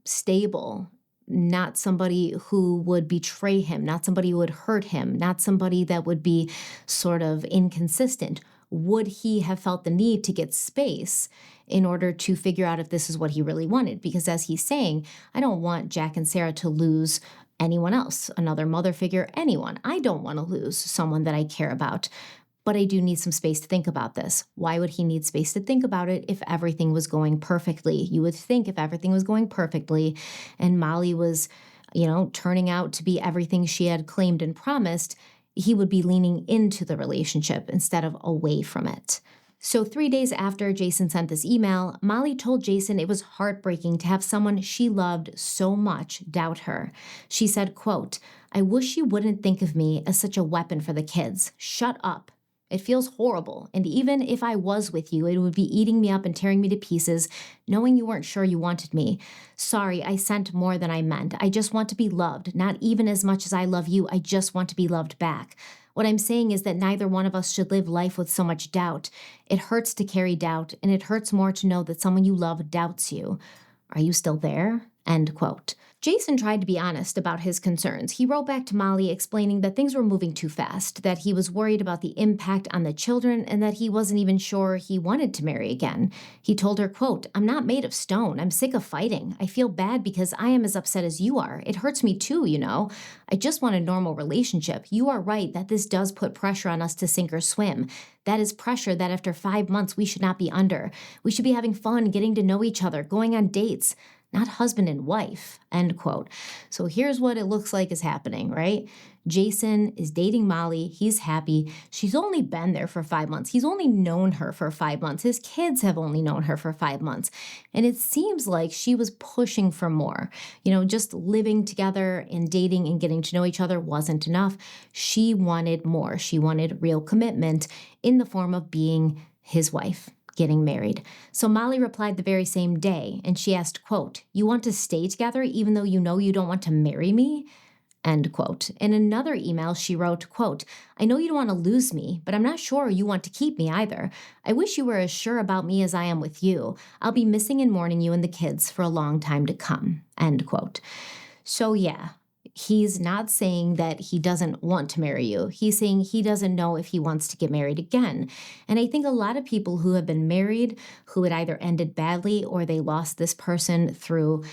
stable, not somebody who would betray him, not somebody who would hurt him, not somebody that would be sort of inconsistent, would he have felt the need to get space in order to figure out if this is what he really wanted? Because as he's saying, I don't want Jack and Sarah to lose anyone else, another mother figure, anyone. I don't want to lose someone that I care about. But I do need some space to think about this. Why would he need space to think about it if everything was going perfectly? You would think if everything was going perfectly and Molly was, turning out to be everything she had claimed and promised, he would be leaning into the relationship instead of away from it. So 3 days after Jason sent this email, Molly told Jason it was heartbreaking to have someone she loved so much doubt her. She said, quote, "I wish you wouldn't think of me as such a weapon for the kids. Shut up. It feels horrible, and even if I was with you, it would be eating me up and tearing me to pieces, knowing you weren't sure you wanted me. Sorry, I sent more than I meant. I just want to be loved, not even as much as I love you. I just want to be loved back. What I'm saying is that neither one of us should live life with so much doubt. It hurts to carry doubt, and it hurts more to know that someone you love doubts you. Are you still there?" End quote. Jason tried to be honest about his concerns. He wrote back to Molly explaining that things were moving too fast, that he was worried about the impact on the children, and that he wasn't even sure he wanted to marry again. He told her, quote, "I'm not made of stone. I'm sick of fighting. I feel bad because I am as upset as you are. It hurts me too, you know. I just want a normal relationship. You are right that this does put pressure on us to sink or swim. That is pressure that after 5 months we should not be under. We should be having fun, getting to know each other, going on dates. Not husband and wife," end quote. So here's what it looks like is happening, right? Jason is dating Molly. He's happy. She's only been there for 5 months. He's only known her for 5 months. His kids have only known her for 5 months. And it seems like she was pushing for more. Just living together and dating and getting to know each other wasn't enough. She wanted more. She wanted real commitment in the form of being his wife, getting married. So Molly replied the very same day, and she asked, quote, "You want to stay together even though you know you don't want to marry me?" End quote. In another email, she wrote, quote, "I know you don't want to lose me, but I'm not sure you want to keep me either. I wish you were as sure about me as I am with you. I'll be missing and mourning you and the kids for a long time to come." End quote. So yeah, he's not saying that he doesn't want to marry you. He's saying he doesn't know if he wants to get married again. And I think a lot of people who have been married, who it either ended badly or they lost this person through,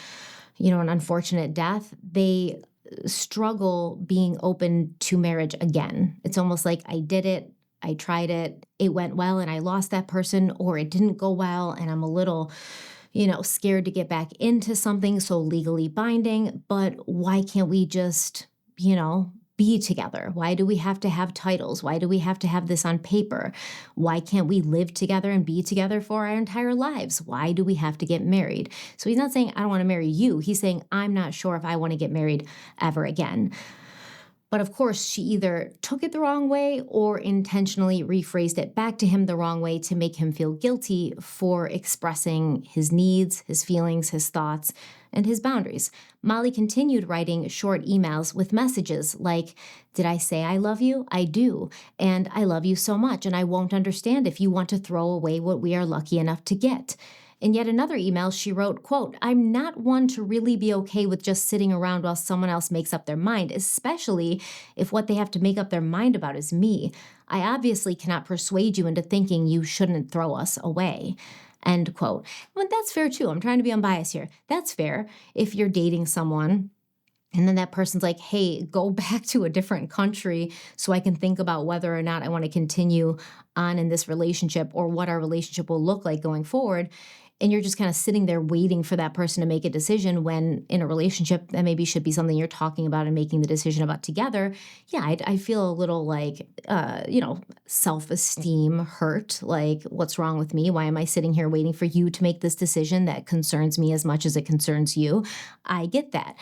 an unfortunate death, they struggle being open to marriage again. It's almost like I did it, I tried it, it went well and I lost that person, or it didn't go well and I'm a little scared to get back into something so legally binding, but why can't we just, be together? Why do we have to have titles? Why do we have to have this on paper? Why can't we live together and be together for our entire lives? Why do we have to get married? So he's not saying, I don't want to marry you. He's saying, I'm not sure if I want to get married ever again. But of course, she either took it the wrong way or intentionally rephrased it back to him the wrong way to make him feel guilty for expressing his needs, his feelings, his thoughts, and his boundaries. Molly continued writing short emails with messages like, "Did I say I love you? I do. And I love you so much, and I won't understand if you want to throw away what we are lucky enough to get." In yet another email, she wrote, quote, "I'm not one to really be okay with just sitting around while someone else makes up their mind, especially if what they have to make up their mind about is me. I obviously cannot persuade you into thinking you shouldn't throw us away." End quote. But that's fair too. I'm trying to be unbiased here. That's fair if you're dating someone and then that person's like, "Hey, go back to a different country so I can think about whether or not I want to continue on in this relationship or what our relationship will look like going forward." And you're just kind of sitting there waiting for that person to make a decision when in a relationship that maybe should be something you're talking about and making the decision about together. Yeah, I feel a little like, self-esteem hurt. Like, what's wrong with me? Why am I sitting here waiting for you to make this decision that concerns me as much as it concerns you? I get that.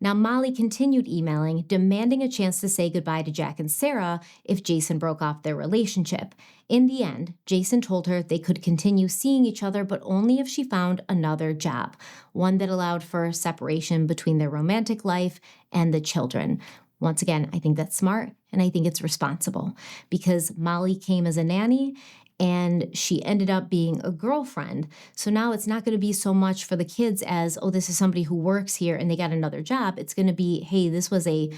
Now, Molly continued emailing, demanding a chance to say goodbye to Jack and Sarah if Jason broke off their relationship. In the end, Jason told her they could continue seeing each other, but only if she found another job, one that allowed for separation between their romantic life and the children. Once again, I think that's smart and I think it's responsible because Molly came as a nanny and she ended up being a girlfriend. So now it's not going to be so much for the kids as, oh, this is somebody who works here and they got another job. It's going to be, hey, this was a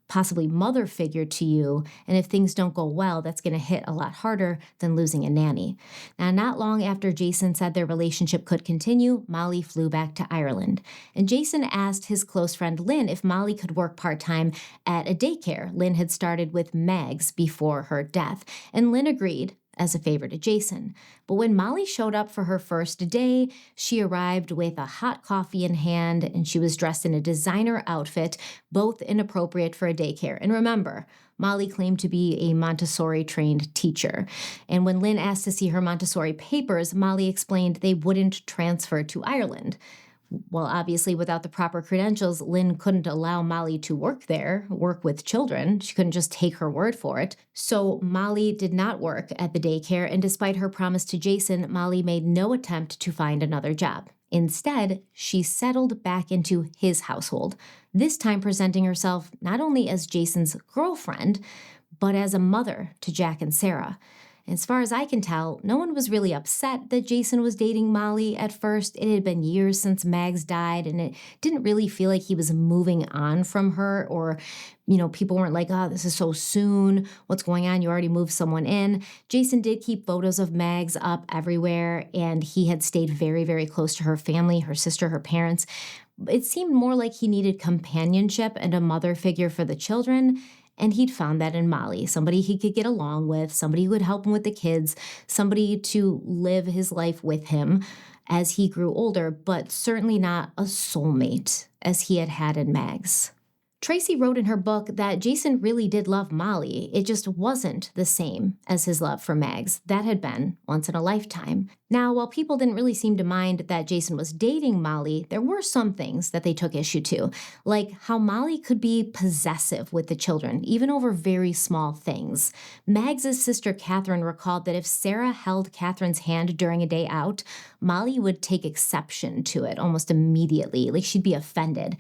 possibly mother figure to you. And if things don't go well, that's going to hit a lot harder than losing a nanny. Now, not long after Jason said their relationship could continue, Molly flew back to Ireland. And Jason asked his close friend Lynn if Molly could work part-time at a daycare. Lynn had started with Mags before her death. And Lynn agreed, as a favor to Jason. But when Molly showed up for her first day, she arrived with a hot coffee in hand and she was dressed in a designer outfit, both inappropriate for a daycare. And remember, Molly claimed to be a Montessori-trained teacher. And when Lynn asked to see her Montessori papers, Molly explained they wouldn't transfer to Ireland. Well, obviously, without the proper credentials, Lynn couldn't allow Molly to work there, work with children. She couldn't just take her word for it. So Molly did not work at the daycare, and despite her promise to Jason, Molly made no attempt to find another job. Instead, she settled back into his household, this time presenting herself not only as Jason's girlfriend, but as a mother to Jack and Sarah. As far as I can tell, no one was really upset that Jason was dating Molly at first. It had been years since Mags died, and it didn't really feel like he was moving on from her or, people weren't like, oh, this is so soon. What's going on? You already moved someone in. Jason did keep photos of Mags up everywhere, and he had stayed very, very close to her family, her sister, her parents. It seemed more like he needed companionship and a mother figure for the children. And he'd found that in Molly, somebody he could get along with, somebody who would help him with the kids, somebody to live his life with him as he grew older, but certainly not a soulmate as he had had in Mags. Tracy wrote in her book that Jason really did love Molly. It just wasn't the same as his love for Mags. That had been once in a lifetime. Now, while people didn't really seem to mind that Jason was dating Molly, there were some things that they took issue to, like how Molly could be possessive with the children, even over very small things. Mags' sister Catherine recalled that if Sarah held Catherine's hand during a day out, Molly would take exception to it almost immediately, like she'd be offended.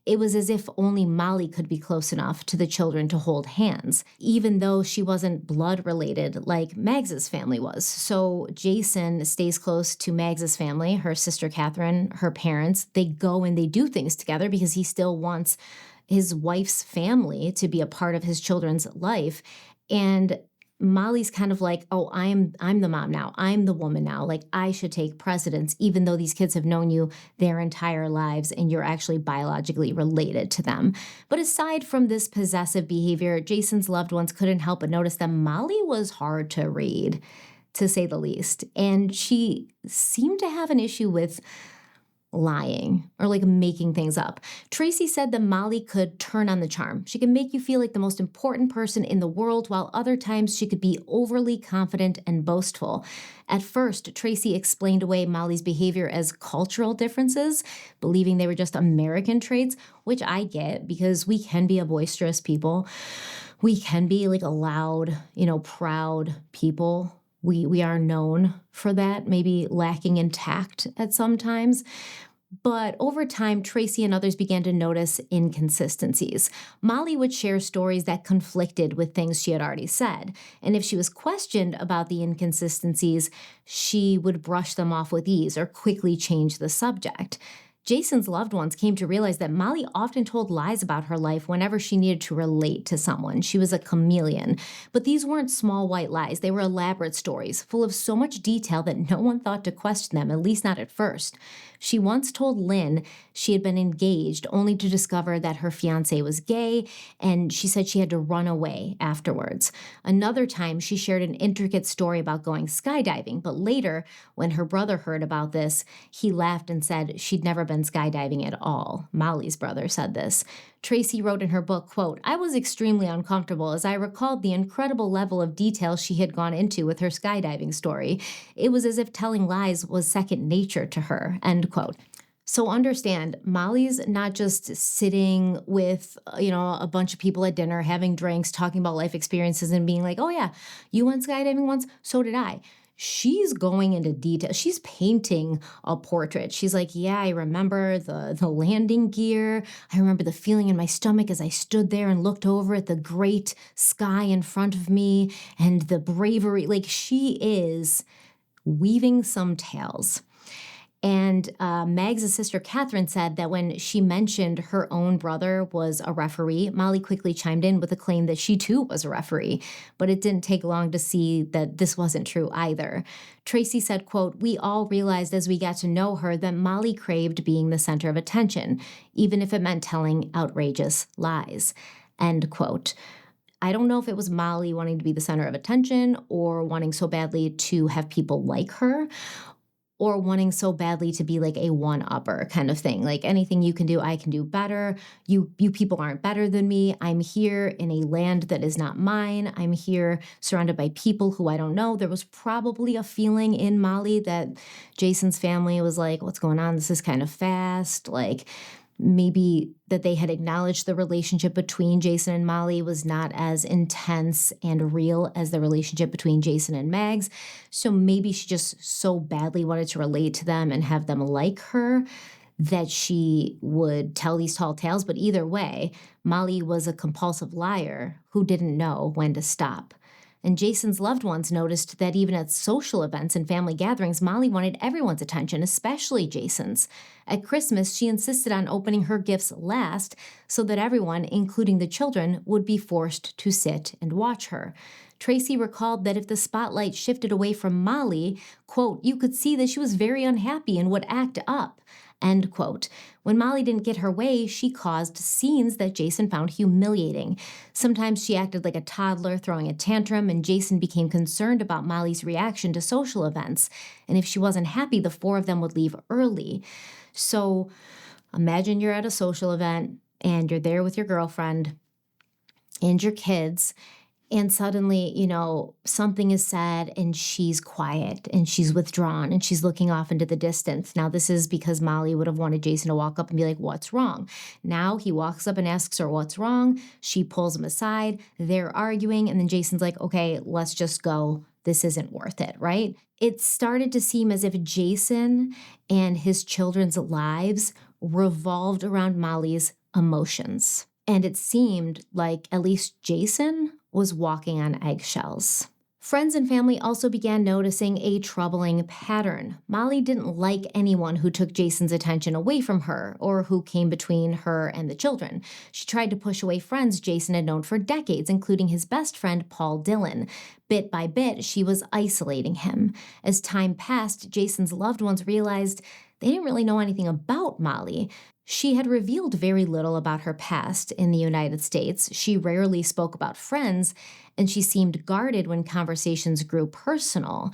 It was as if only Molly could be close enough to the children to hold hands, even though she wasn't blood related like Mags's family was. So Jason stays close to Mags's family, her sister Catherine, her parents. They go and they do things together because he still wants his wife's family to be a part of his children's life. And Molly's kind of like, oh, I'm the mom now. I'm the woman now. Like, I should take precedence, even though these kids have known you their entire lives and you're actually biologically related to them. But aside from this possessive behavior, Jason's loved ones couldn't help but notice that Molly was hard to read, to say the least. And she seemed to have an issue with lying or like making things up. Tracy said that Molly could turn on the charm. She could make you feel like the most important person in the world, while other times she could be overly confident and boastful. At first, Tracy explained away Molly's behavior as cultural differences, believing they were just American traits, which I get because we can be a boisterous people. We can be like a loud, proud people. We are known for that, maybe lacking in tact at some times. But over time, Tracy and others began to notice inconsistencies. Molly would share stories that conflicted with things she had already said. And if she was questioned about the inconsistencies, she would brush them off with ease or quickly change the subject. Jason's loved ones came to realize that Molly often told lies about her life whenever she needed to relate to someone. She was a chameleon. But these weren't small white lies. They were elaborate stories, full of so much detail that no one thought to question them, at least not at first. She once told Lynn she had been engaged only to discover that her fiancé was gay, and she said she had to run away afterwards. Another time, she shared an intricate story about going skydiving, but later, when her brother heard about this, he laughed and said she'd never been skydiving at all. Molly's brother said this. Tracy wrote in her book, quote, "I was extremely uncomfortable as I recalled the incredible level of detail she had gone into with her skydiving story. It was as if telling lies was second nature to her," end quote. So understand, Molly's not just sitting with, a bunch of people at dinner, having drinks, talking about life experiences and being like, "Oh yeah, you went skydiving once, so did I." She's going into detail. She's painting a portrait. She's like, "Yeah, I remember the landing gear. I remember the feeling in my stomach as I stood there and looked over at the great sky in front of me and the bravery." Like she is weaving some tales. And Mags' sister Catherine said that when she mentioned her own brother was a referee, Molly quickly chimed in with a claim that she too was a referee. But it didn't take long to see that this wasn't true either. Tracy said, quote, "We all realized as we got to know her that Molly craved being the center of attention, even if it meant telling outrageous lies." End quote. I don't know if it was Molly wanting to be the center of attention or wanting so badly to have people like her, or wanting so badly to be like a one-upper kind of thing. Like anything you can do, I can do better. You people aren't better than me. I'm here in a land that is not mine. I'm here surrounded by people who I don't know. There was probably a feeling in Molly that Jason's family was like, "What's going on? This is kind of fast." Like maybe that they had acknowledged the relationship between Jason and Molly was not as intense and real as the relationship between Jason and Mags. So maybe she just so badly wanted to relate to them and have them like her that she would tell these tall tales. But either way, Molly was a compulsive liar who didn't know when to stop. And Jason's loved ones noticed that even at social events and family gatherings, Molly wanted everyone's attention, especially Jason's. At Christmas, she insisted on opening her gifts last so that everyone, including the children, would be forced to sit and watch her. Tracy recalled that if the spotlight shifted away from Molly, quote, "you could see that she was very unhappy and would act up." End quote. When Molly didn't get her way, she caused scenes that Jason found humiliating. Sometimes she acted like a toddler throwing a tantrum, and Jason became concerned about Molly's reaction to social events. And if she wasn't happy, the four of them would leave early. So imagine you're at a social event and you're there with your girlfriend and your kids, and suddenly, something is said and she's quiet and she's withdrawn and she's looking off into the distance. Now, this is because Molly would have wanted Jason to walk up and be like, "What's wrong?" Now he walks up and asks her what's wrong. She pulls him aside. They're arguing. And then Jason's like, "Okay, let's just go. This isn't worth it," right? It started to seem as if Jason and his children's lives revolved around Molly's emotions. And it seemed like at least Jason was walking on eggshells. Friends and family also began noticing a troubling pattern. Molly didn't like anyone who took Jason's attention away from her or who came between her and the children. She tried to push away friends Jason had known for decades, including his best friend, Paul Dillon. Bit by bit, she was isolating him. As time passed, Jason's loved ones realized they didn't really know anything about Molly. She had revealed very little about her past in the United States. She rarely spoke about friends, and she seemed guarded when conversations grew personal.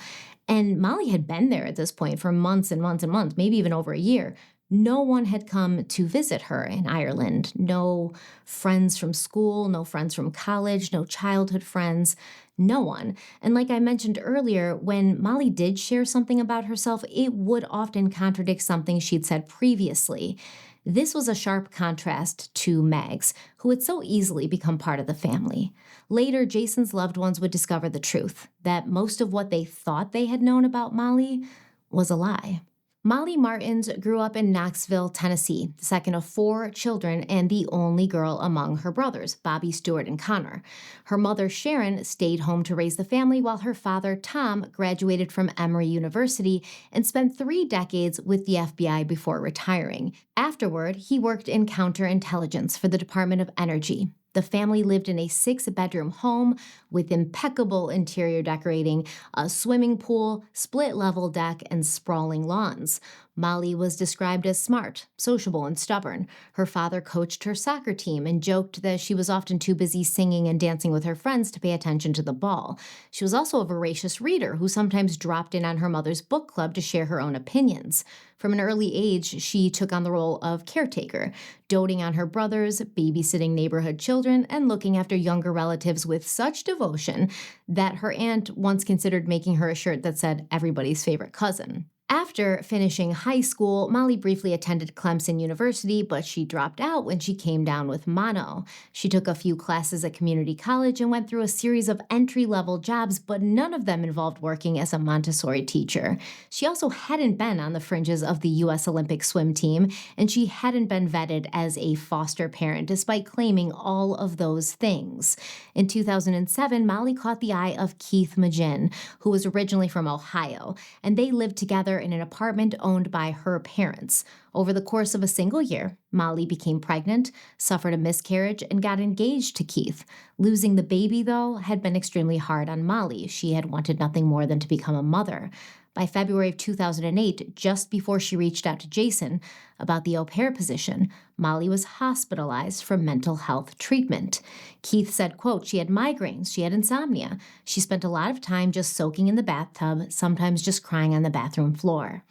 And Molly had been there at this point for months and months and months, maybe even over a year. No one had come to visit her in Ireland. No friends from school, no friends from college, no childhood friends, no one. And like I mentioned earlier, when Molly did share something about herself, it would often contradict something she'd said previously. This was a sharp contrast to Mags, who had so easily become part of the family. Later, Jason's loved ones would discover the truth, that most of what they thought they had known about Molly was a lie. Molly Martens grew up in Knoxville, Tennessee, the second of 4 children and the only girl among her brothers, Bobby, Stuart, and Connor. Her mother, Sharon, stayed home to raise the family while her father, Tom, graduated from Emory University and spent 3 decades with the FBI before retiring. Afterward, he worked in counterintelligence for the Department of Energy. The family lived in a 6-bedroom home with impeccable interior decorating, a swimming pool, split-level deck, and sprawling lawns. Molly was described as smart, sociable, and stubborn. Her father coached her soccer team and joked that she was often too busy singing and dancing with her friends to pay attention to the ball. She was also a voracious reader who sometimes dropped in on her mother's book club to share her own opinions. From an early age, she took on the role of caretaker, doting on her brothers, babysitting neighborhood children, and looking after younger relatives with such devotion that her aunt once considered making her a shirt that said "everybody's favorite cousin." After finishing high school, Molly briefly attended Clemson University, but she dropped out when she came down with mono. She took a few classes at community college and went through a series of entry-level jobs, but none of them involved working as a Montessori teacher. She also hadn't been on the fringes of the U.S. Olympic swim team, and she hadn't been vetted as a foster parent, despite claiming all of those things. In 2007, Molly caught the eye of Keith Maginn, who was originally from Ohio, and they lived together in an apartment owned by her parents. Over the course of a single year, Molly became pregnant, suffered a miscarriage, and got engaged to Keith. Losing the baby, though, had been extremely hard on Molly. She had wanted nothing more than to become a mother. By February of 2008, just before she reached out to Jason about the au pair position, Molly was hospitalized for mental health treatment. Keith said, quote, she had migraines, she had insomnia. She spent a lot of time just soaking in the bathtub, sometimes just crying on the bathroom floor,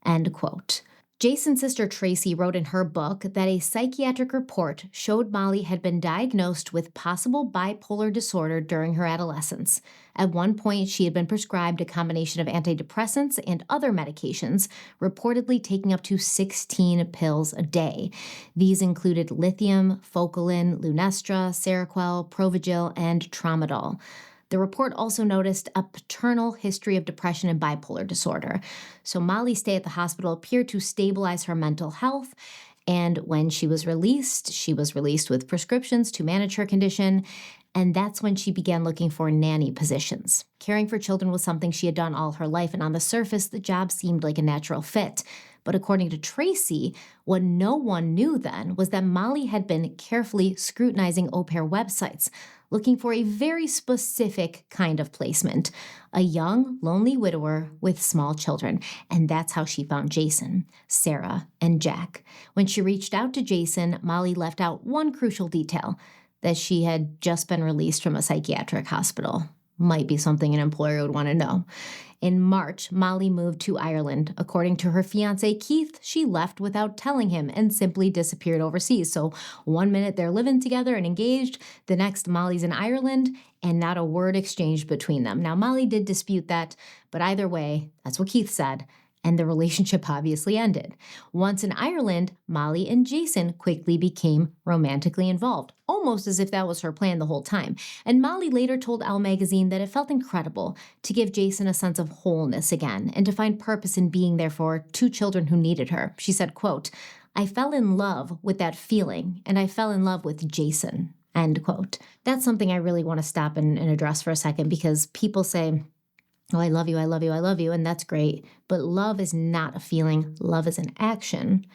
end quote. Jason's sister Tracy wrote in her book that a psychiatric report showed Molly had been diagnosed with possible bipolar disorder during her adolescence. At one point, she had been prescribed a combination of antidepressants and other medications, reportedly taking up to 16 pills a day. These included lithium, Focalin, Lunesta, Seroquel, Provigil, and Tramadol. The report also noticed a paternal history of depression and bipolar disorder. So Molly's stay at the hospital appeared to stabilize her mental health, and when she was released with prescriptions to manage her condition, and that's when she began looking for nanny positions. Caring for children was something she had done all her life, and on the surface, the job seemed like a natural fit. But according to Tracy, what no one knew then was that Molly had been carefully scrutinizing au pair websites, looking for a very specific kind of placement, a young, lonely widower with small children. And that's how she found Jason, Sarah, and Jack. When she reached out to Jason, Molly left out one crucial detail, that she had just been released from a psychiatric hospital. Might be something an employer would want to know. In March, Molly moved to Ireland. According to her fiancé, Keith, she left without telling him and simply disappeared overseas. So one minute they're living together and engaged, the next Molly's in Ireland, and not a word exchanged between them. Now, Molly did dispute that, but either way, that's what Keith said. And the relationship obviously ended. Once in Ireland, Molly and Jason quickly became romantically involved, almost as if that was her plan the whole time. And Molly later told Elle magazine that it felt incredible to give Jason a sense of wholeness again and to find purpose in being there for two children who needed her. She said, quote, I fell in love with that feeling, and I fell in love with Jason, end quote. That's something I really want to stop and address for a second, because people say, oh, I love you, I love you, I love you, and that's great. But love is not a feeling. Love is an action.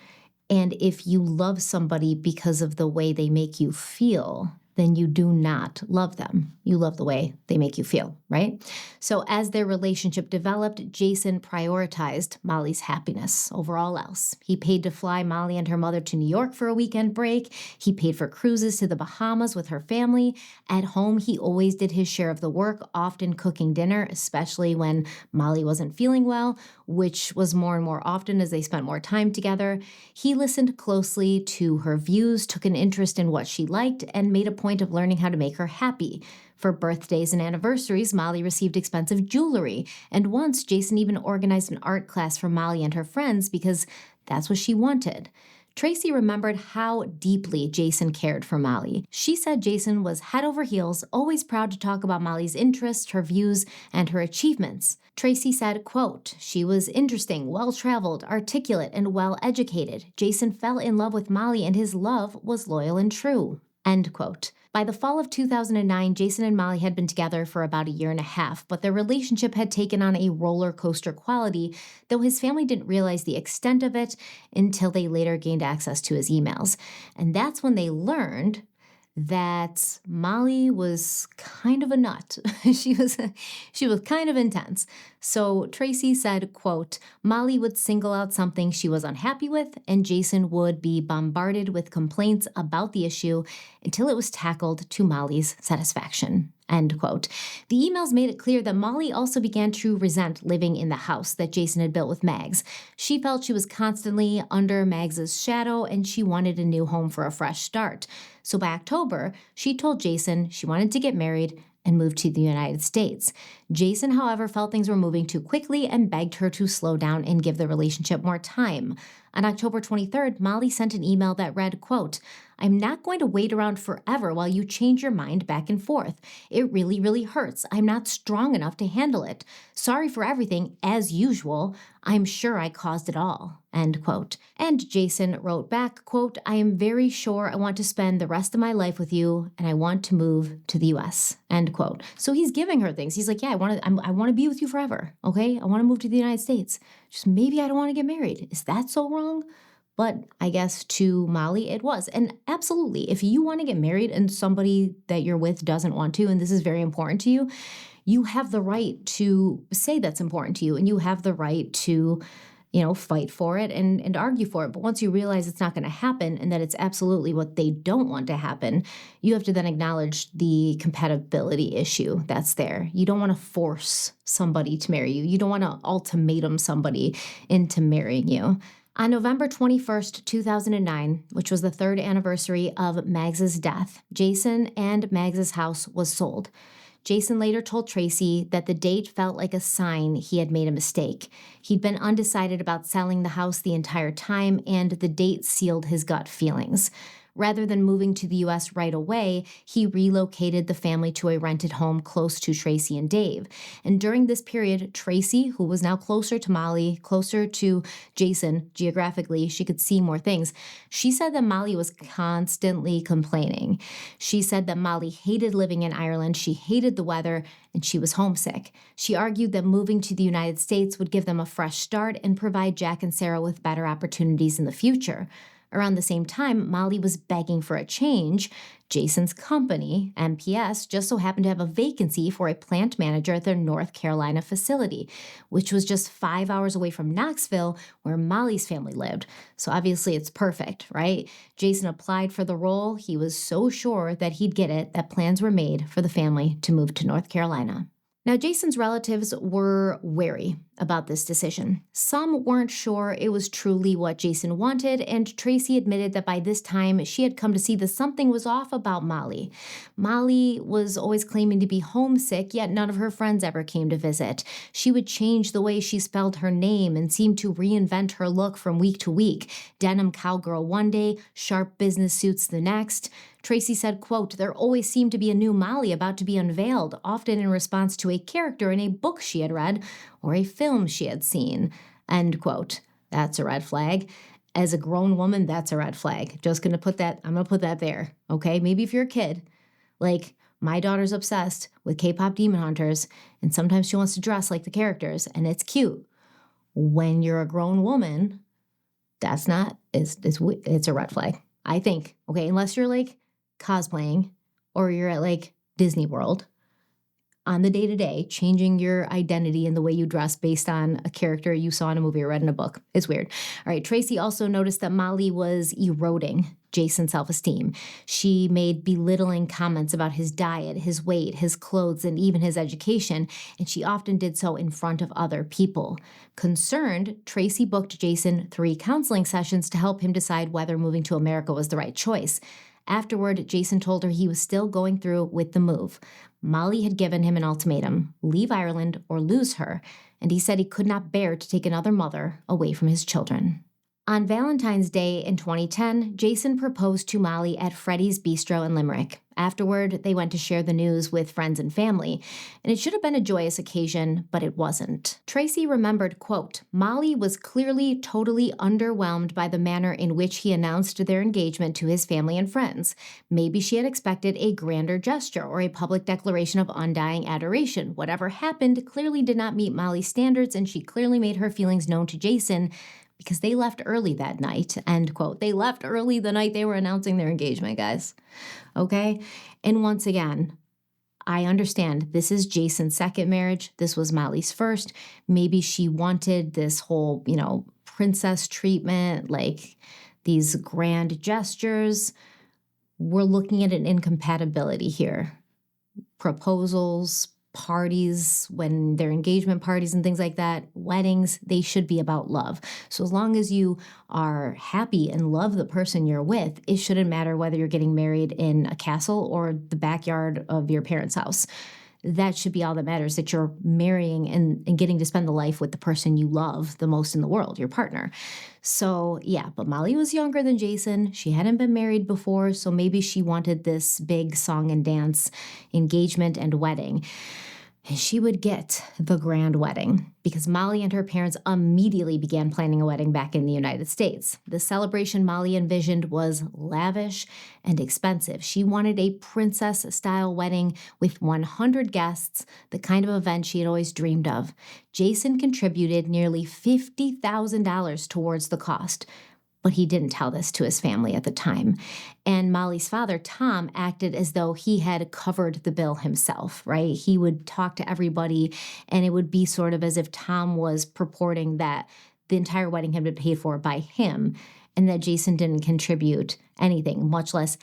And if you love somebody because of the way they make you feel, then you do not love them. You love the way they make you feel, right? So as their relationship developed, Jason prioritized Molly's happiness over all else. He paid to fly Molly and her mother to New York for a weekend break. He paid for cruises to the Bahamas with her family. At home, he always did his share of the work, often cooking dinner, especially when Molly wasn't feeling well, which was more and more often as they spent more time together. He listened closely to her views, took an interest in what she liked, and made a point of learning how to make her happy. For birthdays and anniversaries, Molly received expensive jewelry, and once Jason even organized an art class for Molly and her friends because that's what she wanted. Tracy remembered how deeply Jason cared for Molly. She said Jason was head over heels, always proud to talk about Molly's interests, her views, and her achievements. Tracy said, quote, she was interesting, well-traveled, articulate, and well-educated. Jason fell in love with Molly, and his love was loyal and true, end quote. By the fall of 2009, Jason and Molly had been together for about a year and a half, but their relationship had taken on a roller coaster quality, though his family didn't realize the extent of it until they later gained access to his emails. And that's when they learned that Molly was kind of a nut. She was kind of intense. So Tracy said, quote, Molly would single out something she was unhappy with, and Jason would be bombarded with complaints about the issue until it was tackled to Molly's satisfaction, end quote. The emails made it clear that Molly also began to resent living in the house that Jason had built with Mags. She felt she was constantly under Mags's shadow, and she wanted a new home for a fresh start. So by October, she told Jason she wanted to get married and moved to the United States. Jason, however, felt things were moving too quickly and begged her to slow down and give the relationship more time. On October 23rd, Molly sent an email that read, quote, "I'm not going to wait around forever while you change your mind back and forth. It really, really hurts. I'm not strong enough to handle it. Sorry for everything, as usual. I'm sure I caused it all." End quote. And Jason wrote back, quote, "I am very sure I want to spend the rest of my life with you and I want to move to the US." End quote. So he's giving her things. He's like, yeah, I want to be with you forever. Okay. I want to move to the United States. Just maybe I don't want to get married. Is that so wrong? But I guess to Molly, it was. And absolutely, if you want to get married and somebody that you're with doesn't want to, and this is very important to you, you have the right to say that's important to you. And you have the right to, fight for it and argue for it. But once you realize it's not going to happen and that it's absolutely what they don't want to happen, you have to then acknowledge the compatibility issue that's there. You don't want to force somebody to marry you. You don't want to ultimatum somebody into marrying you. On November 21st, 2009, which was the third anniversary of Mags's death, Jason and Mags's house was sold. Jason later told Tracy that the date felt like a sign he had made a mistake. He'd been undecided about selling the house the entire time, and the date sealed his gut feelings. Rather than moving to the U.S. right away, he relocated the family to a rented home close to Tracy and Dave. And during this period, Tracy, who was now closer to Molly, closer to Jason geographically, she could see more things. She said that Molly was constantly complaining. She said that Molly hated living in Ireland, she hated the weather, and she was homesick. She argued that moving to the United States would give them a fresh start and provide Jack and Sarah with better opportunities in the future. Around the same time, Molly was begging for a change. Jason's company, MPS, just so happened to have a vacancy for a plant manager at their North Carolina facility, which was just 5 hours away from Knoxville, where Molly's family lived. So obviously it's perfect, right? Jason applied for the role. He was so sure that he'd get it that plans were made for the family to move to North Carolina. Now, Jason's relatives were wary about this decision. Some weren't sure it was truly what Jason wanted, and Tracy admitted that by this time she had come to see that something was off about Molly. Molly was always claiming to be homesick, yet none of her friends ever came to visit. She would change the way she spelled her name and seemed to reinvent her look from week to week. Denim cowgirl one day, sharp business suits the next. Tracy said, quote, "There always seemed to be a new Molly about to be unveiled, often in response to a character in a book she had read or a film she had seen." End quote. That's a red flag. As a grown woman, that's a red flag. I'm going to put that there. Okay. Maybe if you're a kid, like my daughter's obsessed with K-pop demon hunters, and sometimes she wants to dress like the characters, and it's cute. When you're a grown woman, it's a red flag, I think. Okay. Unless you're like cosplaying or you're at like Disney World on the day-to-day, changing your identity and the way you dress based on a character you saw in a movie or read in a book. It's weird. All right, Tracy also noticed that Molly was eroding Jason's self-esteem. She made belittling comments about his diet, his weight, his clothes, and even his education, and she often did so in front of other people. Concerned, Tracy booked Jason 3 counseling sessions to help him decide whether moving to America was the right choice. Afterward, Jason told her he was still going through with the move. Molly had given him an ultimatum: leave Ireland or lose her, and he said he could not bear to take another mother away from his children. On Valentine's Day in 2010, Jason proposed to Molly at Freddy's Bistro in Limerick. Afterward, they went to share the news with friends and family, and it should have been a joyous occasion, but it wasn't. Tracy remembered, quote, "Molly was clearly totally underwhelmed by the manner in which he announced their engagement to his family and friends. Maybe she had expected a grander gesture or a public declaration of undying adoration. Whatever happened clearly did not meet Molly's standards, and she clearly made her feelings known to Jason, because they left early that night," end quote. They left early the night they were announcing their engagement, guys. Okay? And once again, I understand this is Jason's second marriage. This was Molly's first. Maybe she wanted this whole, princess treatment, like these grand gestures. We're looking at an incompatibility here. Proposals, parties, when they're engagement parties and things like that, weddings, they should be about love. So as long as you are happy and love the person you're with, it shouldn't matter whether you're getting married in a castle or the backyard of your parents' house. that should be all that matters, that you're marrying and getting to spend the life with the person you love the most in the world, your partner. So, yeah, but Molly was younger than Jason. She hadn't been married before, so maybe she wanted this big song and dance engagement and wedding. And she would get the grand wedding because Molly and her parents immediately began planning a wedding back in the United States. The celebration Molly envisioned was lavish and expensive. She wanted a princess-style wedding with 100 guests, the kind of event she had always dreamed of. Jason contributed nearly $50,000 towards the cost, but he didn't tell this to his family at the time. And Molly's father, Tom, acted as though he had covered the bill himself, right? He would talk to everybody, and it would be sort of as if Tom was purporting that the entire wedding had been paid for by him and that Jason didn't contribute anything, much less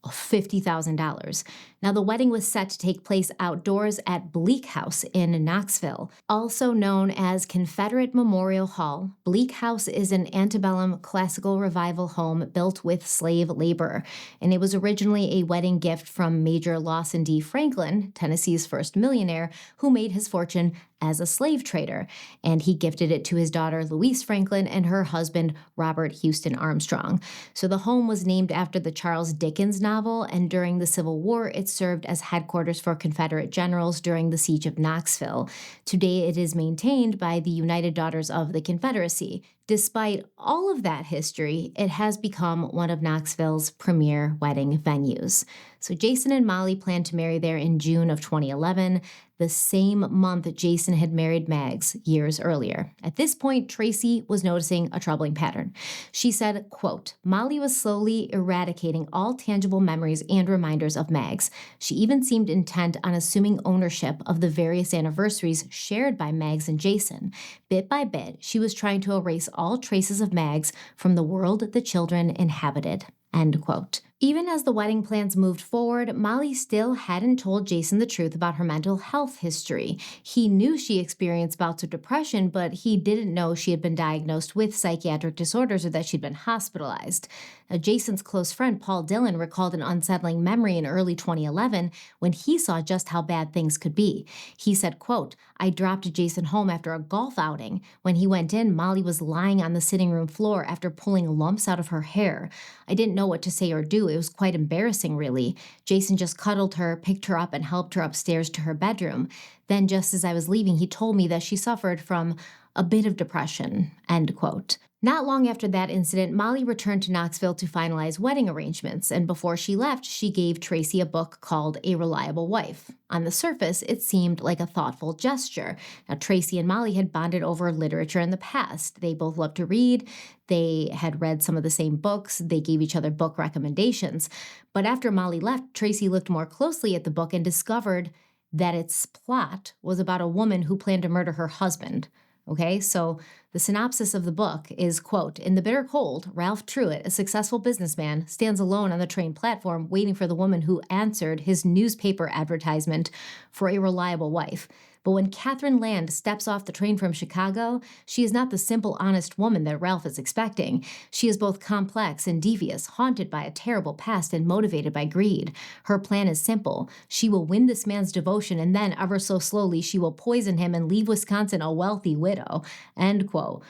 $50,000. Now, the wedding was set to take place outdoors at Bleak House in Knoxville, also known as Confederate Memorial Hall. Bleak House is an antebellum classical revival home built with slave labor, and it was originally a wedding gift from Major Lawson D. Franklin, Tennessee's first millionaire, who made his fortune as a slave trader, and he gifted it to his daughter Louise Franklin and her husband Robert Houston Armstrong. So the home was named after the Charles Dickens novel, and during the Civil War it served as headquarters for Confederate generals during the Siege of Knoxville. Today it is maintained by the United Daughters of the Confederacy. Despite all of that history, it has become one of Knoxville's premier wedding venues. So Jason and Molly planned to marry there in June of 2011, the same month Jason had married Mags years earlier. At this point, Tracy was noticing a troubling pattern. She said, quote, Molly was slowly eradicating all tangible memories and reminders of Mags. She even seemed intent on assuming ownership of the various anniversaries shared by Mags and Jason. Bit by bit, she was trying to erase all traces of Mags from the world the children inhabited. End quote. Even as the wedding plans moved forward, Molly still hadn't told Jason the truth about her mental health history. He knew she experienced bouts of depression, but he didn't know she had been diagnosed with psychiatric disorders or that she'd been hospitalized. Now, Jason's close friend Paul Dillon recalled an unsettling memory in early 2011 when he saw just how bad things could be. He said, quote, I dropped Jason home after a golf outing. When he went in, Molly was lying on the sitting room floor after pulling lumps out of her hair. I didn't know what to say or do. It was quite embarrassing, really. Jason just cuddled her, picked her up, and helped her upstairs to her bedroom. Then, just as I was leaving, he told me that she suffered from a bit of depression, end quote. Not long after that incident, Molly returned to Knoxville to finalize wedding arrangements, and before she left, she gave Tracy a book called A Reliable Wife. On the surface, it seemed like a thoughtful gesture. Now, Tracy and Molly had bonded over literature in the past. They both loved to read. They had read some of the same books. They gave each other book recommendations. But after Molly left, Tracy looked more closely at the book and discovered that its plot was about a woman who planned to murder her husband. Okay, so the synopsis of the book is, quote, in the bitter cold, Ralph Truitt, a successful businessman, stands alone on the train platform waiting for the woman who answered his newspaper advertisement for a reliable wife. But when Catherine Land steps off the train from Chicago, she is not the simple, honest woman that Ralph is expecting. She is both complex and devious, haunted by a terrible past and motivated by greed. Her plan is simple. She will win this man's devotion, and then, ever so slowly, she will poison him and leave Wisconsin a wealthy widow. End quote.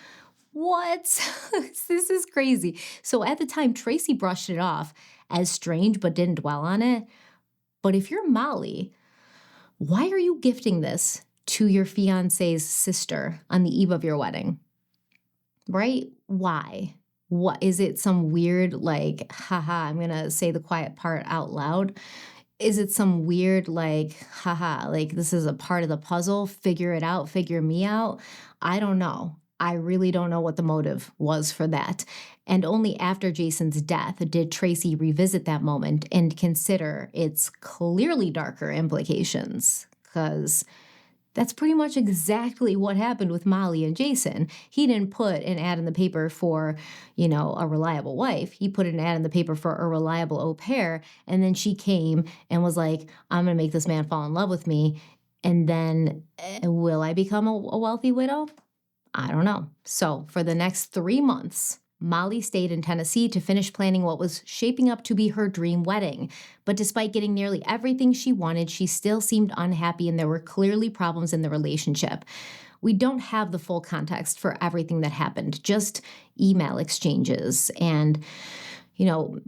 What? This is crazy. So at the time, Tracy brushed it off as strange but didn't dwell on it. But if you're Molly, why are you gifting this to your fiance's sister on the eve of your wedding? Right? Why? What is it? Some weird, like, haha, I'm going to say the quiet part out loud. Is it some weird, like, haha, like this is a part of the puzzle, figure it out, figure me out? I don't know. I really don't know what the motive was for that. And only after Jason's death did Tracy revisit that moment and consider its clearly darker implications, because that's pretty much exactly what happened with Molly and Jason. He didn't put an ad in the paper for, a reliable wife. He put an ad in the paper for a reliable au pair, and then she came and was like, I'm going to make this man fall in love with me, and then will I become a wealthy widow? I don't know. So for the next 3 months, Molly stayed in Tennessee to finish planning what was shaping up to be her dream wedding. But despite getting nearly everything she wanted, she still seemed unhappy and there were clearly problems in the relationship. We don't have the full context for everything that happened, just email exchanges and,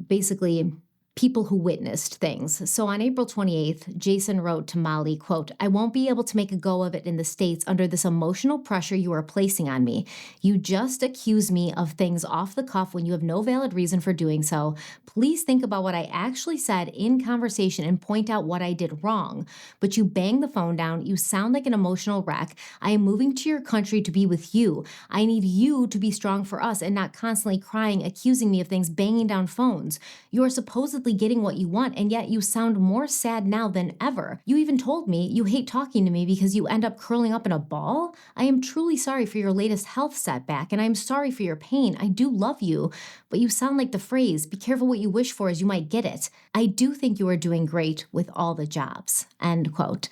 basically people who witnessed things. So on April 28th, Jason wrote to Molly, quote, "I won't be able to make a go of it in the States under this emotional pressure you are placing on me. You just accuse me of things off the cuff when you have no valid reason for doing so. Please think about what I actually said in conversation and point out what I did wrong. But you bang the phone down. You sound like an emotional wreck. I am moving to your country to be with you. I need you to be strong for us and not constantly crying, accusing me of things, banging down phones. You are supposedly getting what you want, and yet you sound more sad now than ever. You even told me you hate talking to me because you end up curling up in a ball. I am truly sorry for your latest health setback, and I am sorry for your pain. I do love you, but you sound like the phrase, be careful what you wish for as you might get it. I do think you are doing great with all the jobs." End quote.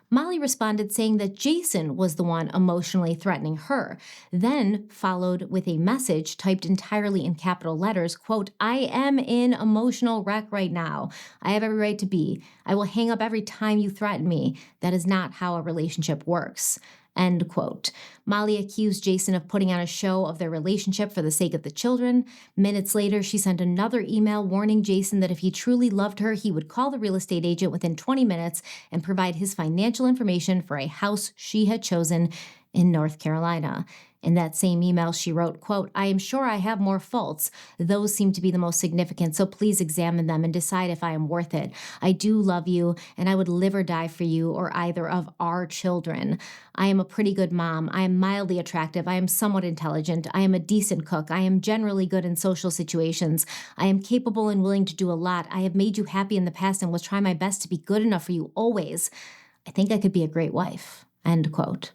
Molly responded saying that Jason was the one emotionally threatening her, then followed with a message typed entirely in capital letters, quote, "I am in emotional wreck right now. I have every right to be. I will hang up every time you threaten me. That is not how a relationship works." End quote. Molly accused Jason of putting on a show of their relationship for the sake of the children. Minutes later, she sent another email warning Jason that if he truly loved her, he would call the real estate agent within 20 minutes and provide his financial information for a house she had chosen in North Carolina. In that same email, she wrote, quote, "I am sure I have more faults. Those seem to be the most significant, so please examine them and decide if I am worth it. I do love you, and I would live or die for you or either of our children. I am a pretty good mom. I am mildly attractive. I am somewhat intelligent. I am a decent cook. I am generally good in social situations. I am capable and willing to do a lot. I have made you happy in the past and will try my best to be good enough for you always. I think I could be a great wife." End quote.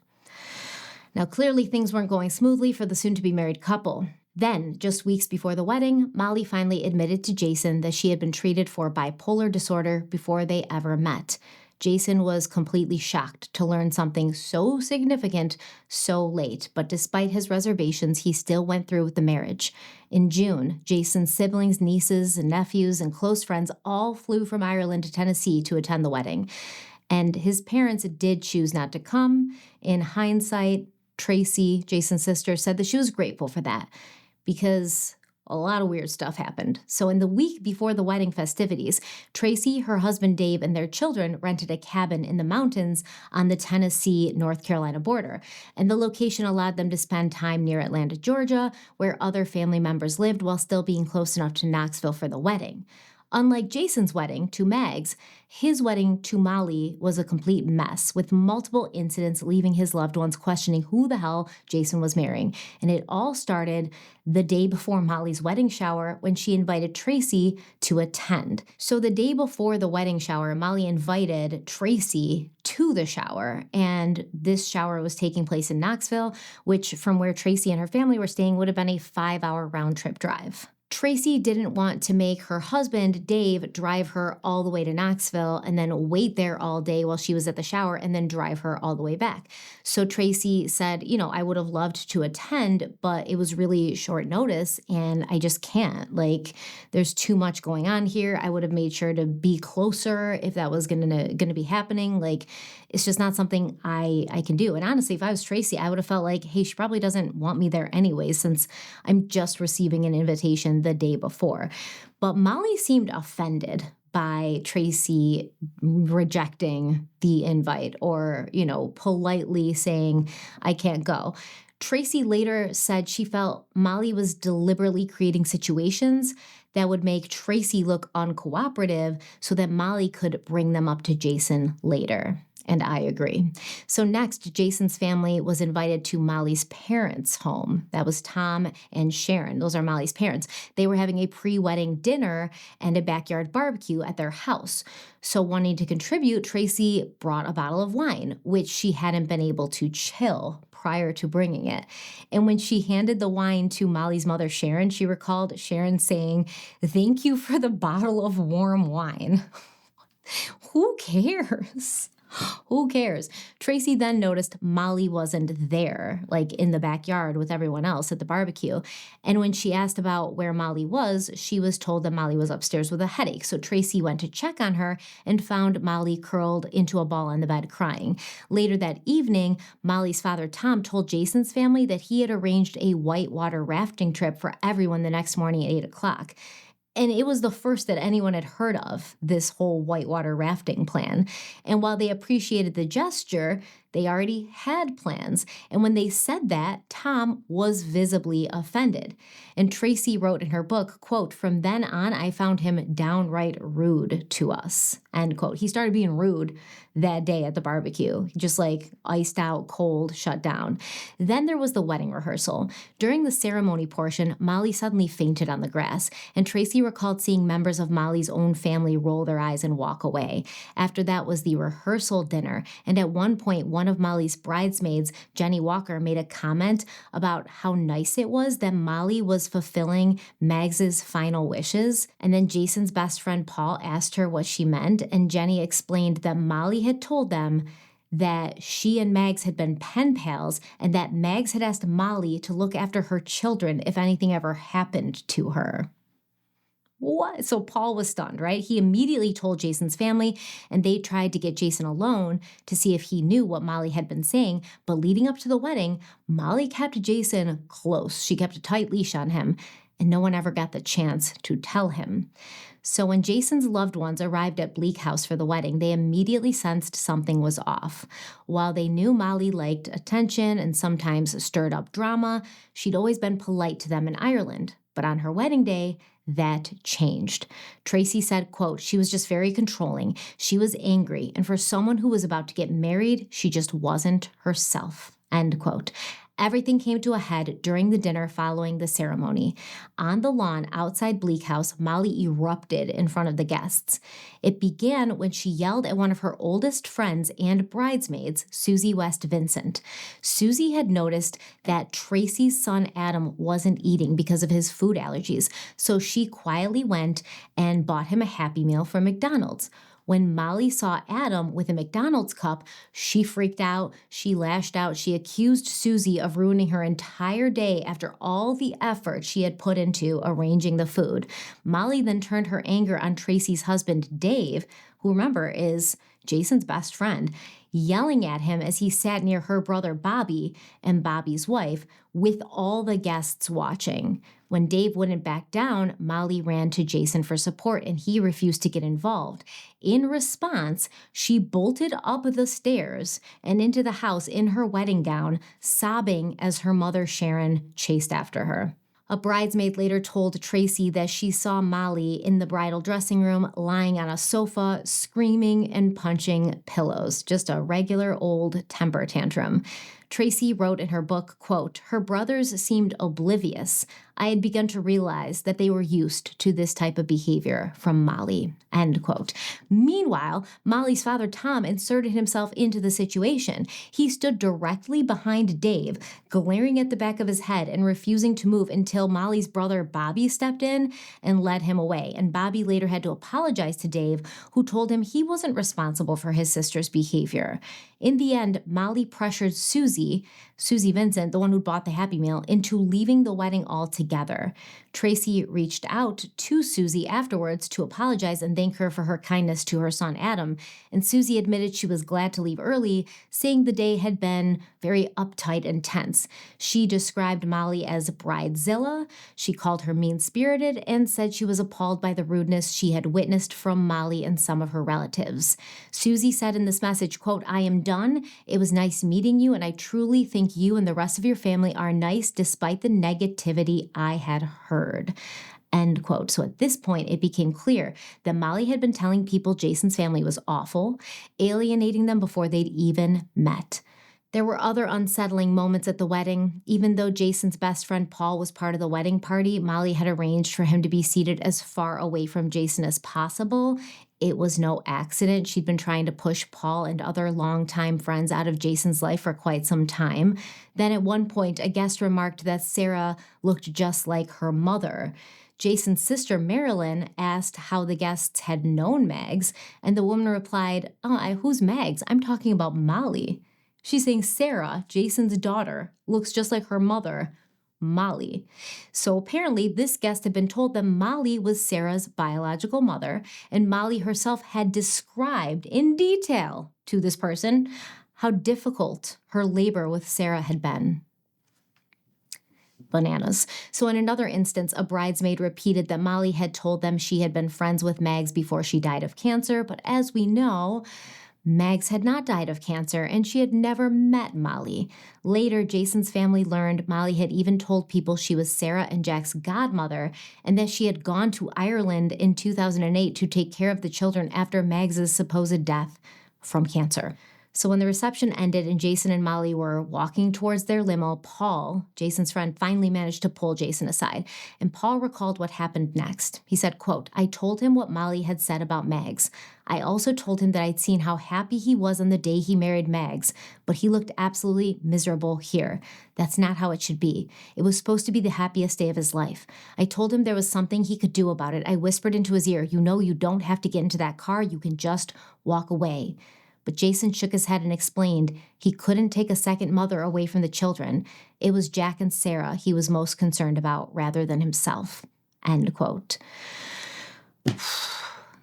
Now, clearly things weren't going smoothly for the soon-to-be married couple. Then, just weeks before the wedding, Molly finally admitted to Jason that she had been treated for bipolar disorder before they ever met. Jason was completely shocked to learn something so significant so late, but despite his reservations, he still went through with the marriage. In June, Jason's siblings, nieces, and nephews, and close friends all flew from Ireland to Tennessee to attend the wedding. And his parents did choose not to come. In hindsight, Tracy, Jason's sister, said that she was grateful for that because a lot of weird stuff happened. So in the week before the wedding festivities, Tracy, her husband Dave, and their children rented a cabin in the mountains on the Tennessee-North Carolina border. And the location allowed them to spend time near Atlanta, Georgia, where other family members lived while still being close enough to Knoxville for the wedding. Unlike Jason's wedding to Mags, his wedding to Molly was a complete mess, with multiple incidents leaving his loved ones questioning who the hell Jason was marrying. And it all started the day before Molly's wedding shower when she invited Tracy to attend. So the day before the wedding shower, Molly invited Tracy to the shower, and this shower was taking place in Knoxville, which from where Tracy and her family were staying would have been a 5-hour round-trip drive. Tracy didn't want to make her husband, Dave, drive her all the way to Knoxville and then wait there all day while she was at the shower and then drive her all the way back. So Tracy said, I would have loved to attend, but it was really short notice and I just can't. There's too much going on here. I would have made sure to be closer if that was going to be happening. It's just not something I can do. And honestly, if I was Tracy, I would have felt like, hey, she probably doesn't want me there anyway, since I'm just receiving an invitation the day before. But Molly seemed offended by Tracy rejecting the invite or, politely saying, I can't go. Tracy later said she felt Molly was deliberately creating situations that would make Tracy look uncooperative so that Molly could bring them up to Jason later. And I agree. So next, Jason's family was invited to Molly's parents' home. That was Tom and Sharon. Those are Molly's parents. They were having a pre-wedding dinner and a backyard barbecue at their house. So wanting to contribute, Tracy brought a bottle of wine, which she hadn't been able to chill prior to bringing it. And when she handed the wine to Molly's mother, Sharon, she recalled Sharon saying, "Thank you for the bottle of warm wine." Who cares? Who cares? Tracy then noticed Molly wasn't there, like in the backyard with everyone else at the barbecue. And when she asked about where Molly was, she was told that Molly was upstairs with a headache. So Tracy went to check on her and found Molly curled into a ball on the bed crying. Later that evening, Molly's father, Tom, told Jason's family that he had arranged a whitewater rafting trip for everyone the next morning at 8 o'clock. And it was the first that anyone had heard of, this whole whitewater rafting plan. And while they appreciated the gesture, they already had plans. And when they said that, Tom was visibly offended. And Tracy wrote in her book, quote, "From then on, I found him downright rude to us," end quote. He started being rude that day at the barbecue, just like iced out, cold, shut down. Then there was the wedding rehearsal. During the ceremony portion, Molly suddenly fainted on the grass, and Tracy recalled seeing members of Molly's own family roll their eyes and walk away. After that was the rehearsal dinner, and at one point, one of Molly's bridesmaids, Jenny Walker, made a comment about how nice it was that Molly was fulfilling Mags's final wishes. And then Jason's best friend Paul asked her what she meant, and Jenny explained that Molly had told them that she and Mags had been pen pals and that Mags had asked Molly to look after her children if anything ever happened to her. What? So Paul was stunned, right? He immediately told Jason's family, and they tried to get Jason alone to see if he knew what Molly had been saying. But leading up to the wedding, Molly kept Jason close. She kept a tight leash on him, and no one ever got the chance to tell him. So when Jason's loved ones arrived at Bleak House for the wedding, they immediately sensed something was off. While they knew Molly liked attention and sometimes stirred up drama, she'd always been polite to them in Ireland. But on her wedding day, that changed. Tracy said, quote, "She was just very controlling. She was angry. And for someone who was about to get married, she just wasn't herself," end quote. Everything came to a head during the dinner following the ceremony. On the lawn outside Bleak House, Molly erupted in front of the guests. It began when she yelled at one of her oldest friends and bridesmaids, Susie West Vincent. Susie had noticed that Tracy's son Adam wasn't eating because of his food allergies, so she quietly went and bought him a Happy Meal from McDonald's. When Molly saw Adam with a McDonald's cup, she freaked out, she lashed out, she accused Susie of ruining her entire day after all the effort she had put into arranging the food. Molly then turned her anger on Tracy's husband, Dave, who remember is Jason's best friend, yelling at him as he sat near her brother Bobby and Bobby's wife, with all the guests watching. When Dave wouldn't back down, Molly ran to Jason for support and he refused to get involved. In response, she bolted up the stairs and into the house in her wedding gown, sobbing as her mother Sharon chased after her. A bridesmaid later told Tracy that she saw Molly in the bridal dressing room lying on a sofa, screaming and punching pillows. Just a regular old temper tantrum. Tracy wrote in her book, quote, "Her brothers seemed oblivious. I had begun to realize that they were used to this type of behavior from Molly," end quote. Meanwhile, Molly's father, Tom, inserted himself into the situation. He stood directly behind Dave, glaring at the back of his head and refusing to move until Molly's brother, Bobby, stepped in and led him away. And Bobby later had to apologize to Dave, who told him he wasn't responsible for his sister's behavior. In the end, Molly pressured Susie Vincent, the one who bought the Happy Meal, into leaving the wedding altogether. Tracy reached out to Susie afterwards to apologize and thank her for her kindness to her son Adam, and Susie admitted she was glad to leave early, saying the day had been very uptight and tense. She described Molly as bridezilla, she called her mean-spirited, and said she was appalled by the rudeness she had witnessed from Molly and some of her relatives. Susie said in this message, quote, "I am done. It was nice meeting you, and I truly think you and the rest of your family are nice despite the negativity I had heard," end quote. So at this point, it became clear that Molly had been telling people Jason's family was awful, alienating them before they'd even met. There were other unsettling moments at the wedding. Even though Jason's best friend Paul was part of the wedding party, Molly had arranged for him to be seated as far away from Jason as possible. It was no accident. She'd been trying to push Paul and other longtime friends out of Jason's life for quite some time. Then at one point, a guest remarked that Sarah looked just like her mother. Jason's sister, Marilyn, asked how the guests had known Mags, and the woman replied, who's Mags? I'm talking about Molly. She's saying Sarah, Jason's daughter, looks just like her mother, Molly. So apparently, this guest had been told that Molly was Sarah's biological mother, and Molly herself had described in detail to this person how difficult her labor with Sarah had been. Bananas. So in another instance, a bridesmaid repeated that Molly had told them she had been friends with Mags before she died of cancer, but as we know, Mags had not died of cancer, and she had never met Molly. Later, Jason's family learned Molly had even told people she was Sarah and Jack's godmother, and that she had gone to Ireland in 2008 to take care of the children after Mags's supposed death from cancer. So when the reception ended and Jason and Molly were walking towards their limo, Paul, Jason's friend, finally managed to pull Jason aside. And Paul recalled what happened next. He said, quote, "I told him what Molly had said about Mags. I also told him that I'd seen how happy he was on the day he married Mags, but he looked absolutely miserable here. That's not how it should be. It was supposed to be the happiest day of his life. I told him there was something he could do about it. I whispered into his ear, you know, you don't have to get into that car. You can just walk away." But Jason shook his head and explained he couldn't take a second mother away from the children. It was Jack and Sarah he was most concerned about rather than himself. End quote.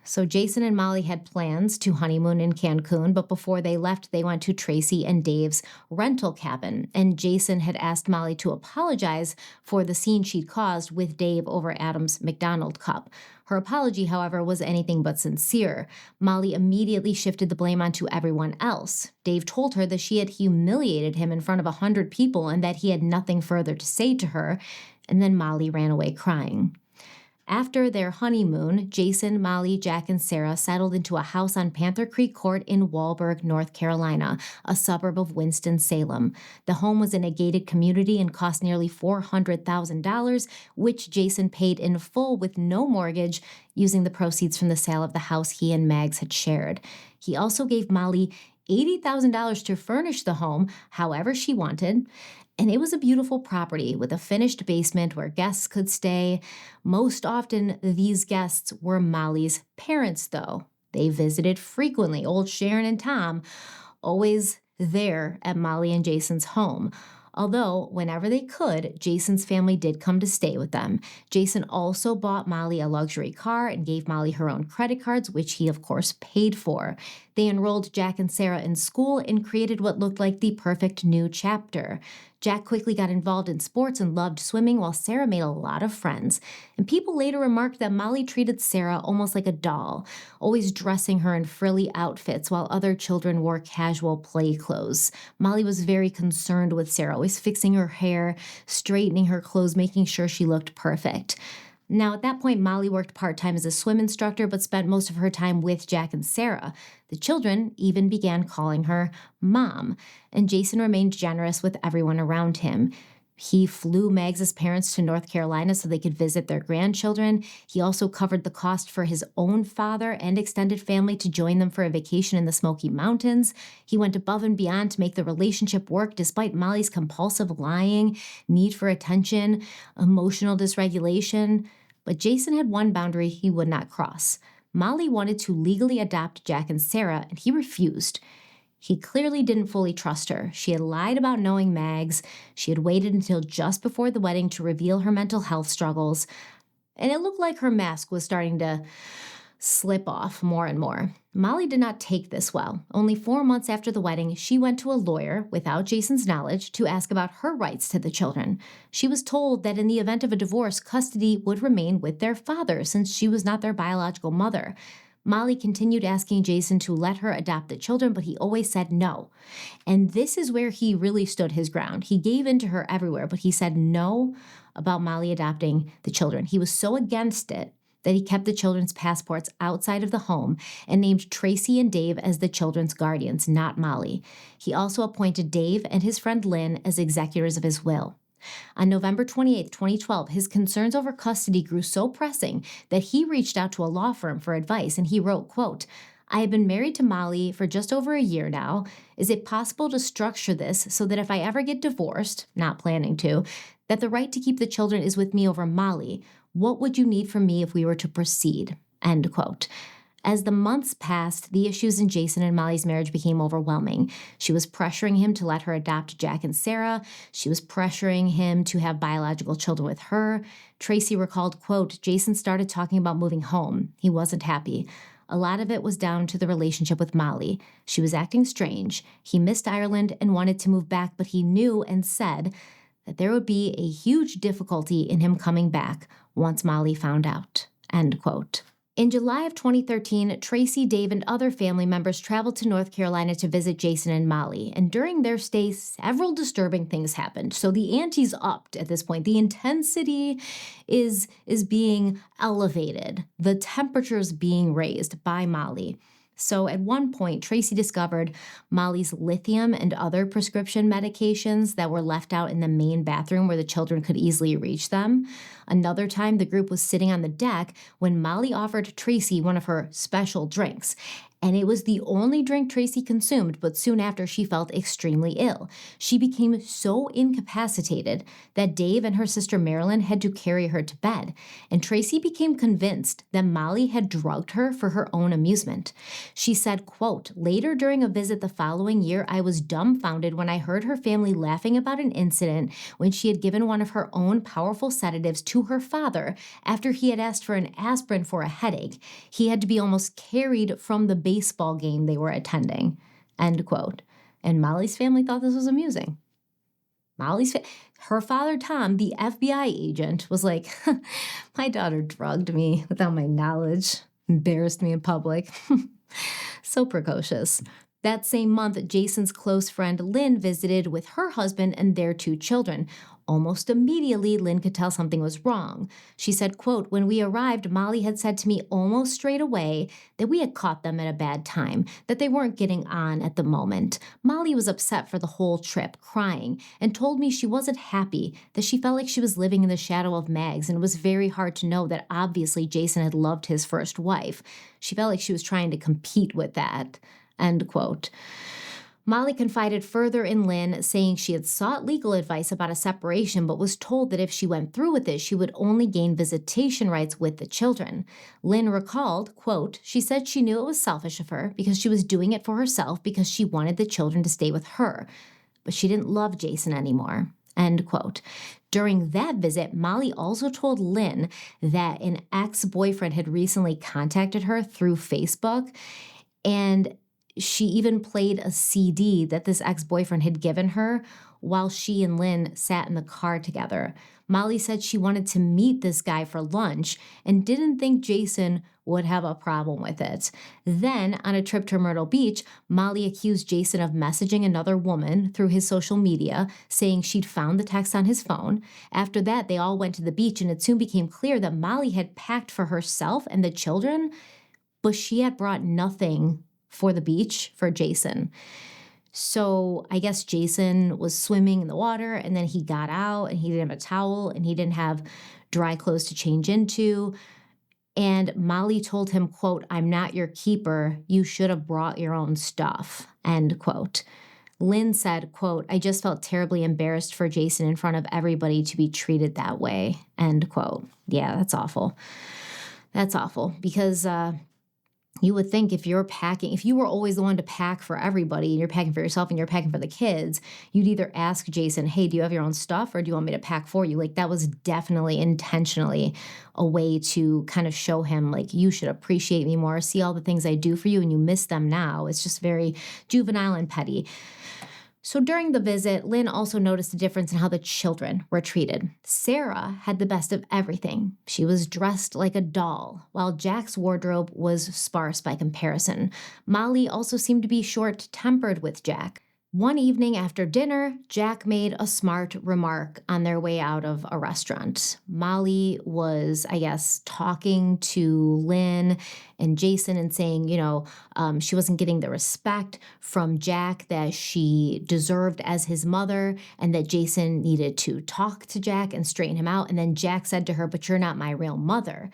So Jason and Molly had plans to honeymoon in Cancun, but before they left, they went to Tracy and Dave's rental cabin. And Jason had asked Molly to apologize for the scene she'd caused with Dave over Adam's McDonald cup. Her apology, however, was anything but sincere. Molly immediately shifted the blame onto everyone else. Dave told her that she had humiliated him in front of 100 people and that he had nothing further to say to her. And then Molly ran away crying. After their honeymoon, Jason, Molly, Jack, and Sarah settled into a house on Panther Creek Court in Walburg, North Carolina, a suburb of Winston-Salem. The home was in a gated community and cost nearly $400,000, which Jason paid in full with no mortgage, using the proceeds from the sale of the house he and Mags had shared. He also gave Molly $80,000 to furnish the home however she wanted. And it was a beautiful property with a finished basement where guests could stay. Most often, these guests were Molly's parents, though. They visited frequently, old Sharon and Tom, always there at Molly and Jason's home. Although, whenever they could, Jason's family did come to stay with them. Jason also bought Molly a luxury car and gave Molly her own credit cards, which he, of course, paid for. They enrolled Jack and Sarah in school and created what looked like the perfect new chapter. Jack quickly got involved in sports and loved swimming, while Sarah made a lot of friends. And people later remarked that Molly treated Sarah almost like a doll, always dressing her in frilly outfits while other children wore casual play clothes. Molly was very concerned with Sarah, always fixing her hair, straightening her clothes, making sure she looked perfect. Now, at that point, Molly worked part-time as a swim instructor, but spent most of her time with Jack and Sarah. The children even began calling her Mom, and Jason remained generous with everyone around him. He flew Mags' parents to North Carolina so they could visit their grandchildren. He also covered the cost for his own father and extended family to join them for a vacation in the Smoky Mountains. He went above and beyond to make the relationship work despite Molly's compulsive lying, need for attention, emotional dysregulation. But Jason had one boundary he would not cross. Molly wanted to legally adopt Jack and Sarah, and he refused. He clearly didn't fully trust her. She had lied about knowing Mags. She had waited until just before the wedding to reveal her mental health struggles. And it looked like her mask was starting to slip off more and more. Molly did not take this well. Only 4 months after the wedding, she went to a lawyer, without Jason's knowledge, to ask about her rights to the children. She was told that in the event of a divorce, custody would remain with their father, since she was not their biological mother. Molly continued asking Jason to let her adopt the children, but he always said no. And this is where he really stood his ground. He gave in to her everywhere, but he said no about Molly adopting the children. He was so against it that he kept the children's passports outside of the home and named Tracy and Dave as the children's guardians, not Molly. He also appointed Dave and his friend Lynn as executors of his will. On November 28, 2012, his concerns over custody grew so pressing that he reached out to a law firm for advice, and he wrote, quote, "I have been married to Molly for just over a year now. Is it possible to structure this so that if I ever get divorced, not planning to, that the right to keep the children is with me over Molly? What would you need from me if we were to proceed? End quote. As the months passed, the issues in Jason and Molly's marriage became overwhelming. She was pressuring him to let her adopt Jack and Sarah. She was pressuring him to have biological children with her. Tracy recalled, quote, Jason started talking about moving home. He wasn't happy. A lot of it was down to the relationship with Molly. She was acting strange. He missed Ireland and wanted to move back, but he knew and said that there would be a huge difficulty in him coming back once Molly found out. End quote. In July of 2013, Tracy, Dave, and other family members traveled to North Carolina to visit Jason and Molly, and during their stay, several disturbing things happened. So the ante's upped at this point. The intensity is being elevated. The temperature's being raised by Molly. So at one point, Tracy discovered Molly's lithium and other prescription medications that were left out in the main bathroom where the children could easily reach them. Another time, the group was sitting on the deck when Molly offered Tracy one of her special drinks. And it was the only drink Tracy consumed, but soon after she felt extremely ill. She became so incapacitated that Dave and her sister Marilyn had to carry her to bed. And Tracy became convinced that Molly had drugged her for her own amusement. She said, quote, later during a visit the following year, I was dumbfounded when I heard her family laughing about an incident when she had given one of her own powerful sedatives to her father after he had asked for an aspirin for a headache. He had to be almost carried from the baseball game they were attending, end quote. And Molly's family thought this was amusing. Her father, Tom, the FBI agent, was like, my daughter drugged me without my knowledge, embarrassed me in public. So precocious. That same month, Jason's close friend Lynn visited with her husband and their 2 children. Almost immediately, Lynn could tell something was wrong. She said, quote, when we arrived, Molly had said to me almost straight away that we had caught them at a bad time, that they weren't getting on at the moment. Molly was upset for the whole trip, crying, and told me she wasn't happy, that she felt like she was living in the shadow of Mags, and it was very hard to know that obviously Jason had loved his first wife. She felt like she was trying to compete with that, end quote. Molly confided further in Lynn, saying she had sought legal advice about a separation, but was told that if she went through with it, she would only gain visitation rights with the children. Lynn recalled, quote, she said she knew it was selfish of her because she was doing it for herself because she wanted the children to stay with her, but she didn't love Jason anymore, end quote. During that visit, Molly also told Lynn that an ex-boyfriend had recently contacted her through Facebook, and she even played a CD that this ex-boyfriend had given her while she and Lynn sat in the car together. Molly said she wanted to meet this guy for lunch and didn't think Jason would have a problem with it. Then, on a trip to Myrtle Beach, Molly accused Jason of messaging another woman through his social media, saying she'd found the text on his phone. After that, they all went to the beach, and it soon became clear that Molly had packed for herself and the children, but she had brought nothing for the beach for Jason. So I guess Jason was swimming in the water, and then he got out and he didn't have a towel and he didn't have dry clothes to change into. And Molly told him, quote, I'm not your keeper. You should have brought your own stuff, end quote. Lynn said, quote, I just felt terribly embarrassed for Jason in front of everybody to be treated that way, end quote. Yeah, that's awful. That's awful because, you would think if you were always the one to pack for everybody and you're packing for yourself and you're packing for the kids, you'd either ask Jason, hey, do you have your own stuff or do you want me to pack for you? Like that was definitely intentionally a way to kind of show him like, you should appreciate me more, see all the things I do for you and you miss them now. It's just very juvenile and petty. So during the visit, Lynn also noticed a difference in how the children were treated. Sarah had the best of everything. She was dressed like a doll, while Jack's wardrobe was sparse by comparison. Molly also seemed to be short-tempered with Jack. One evening after dinner, Jack made a smart remark on their way out of a restaurant. Molly was, I guess, talking to Lynn and Jason and saying, she wasn't getting the respect from Jack that she deserved as his mother and that Jason needed to talk to Jack and straighten him out. And then Jack said to her, but you're not my real mother.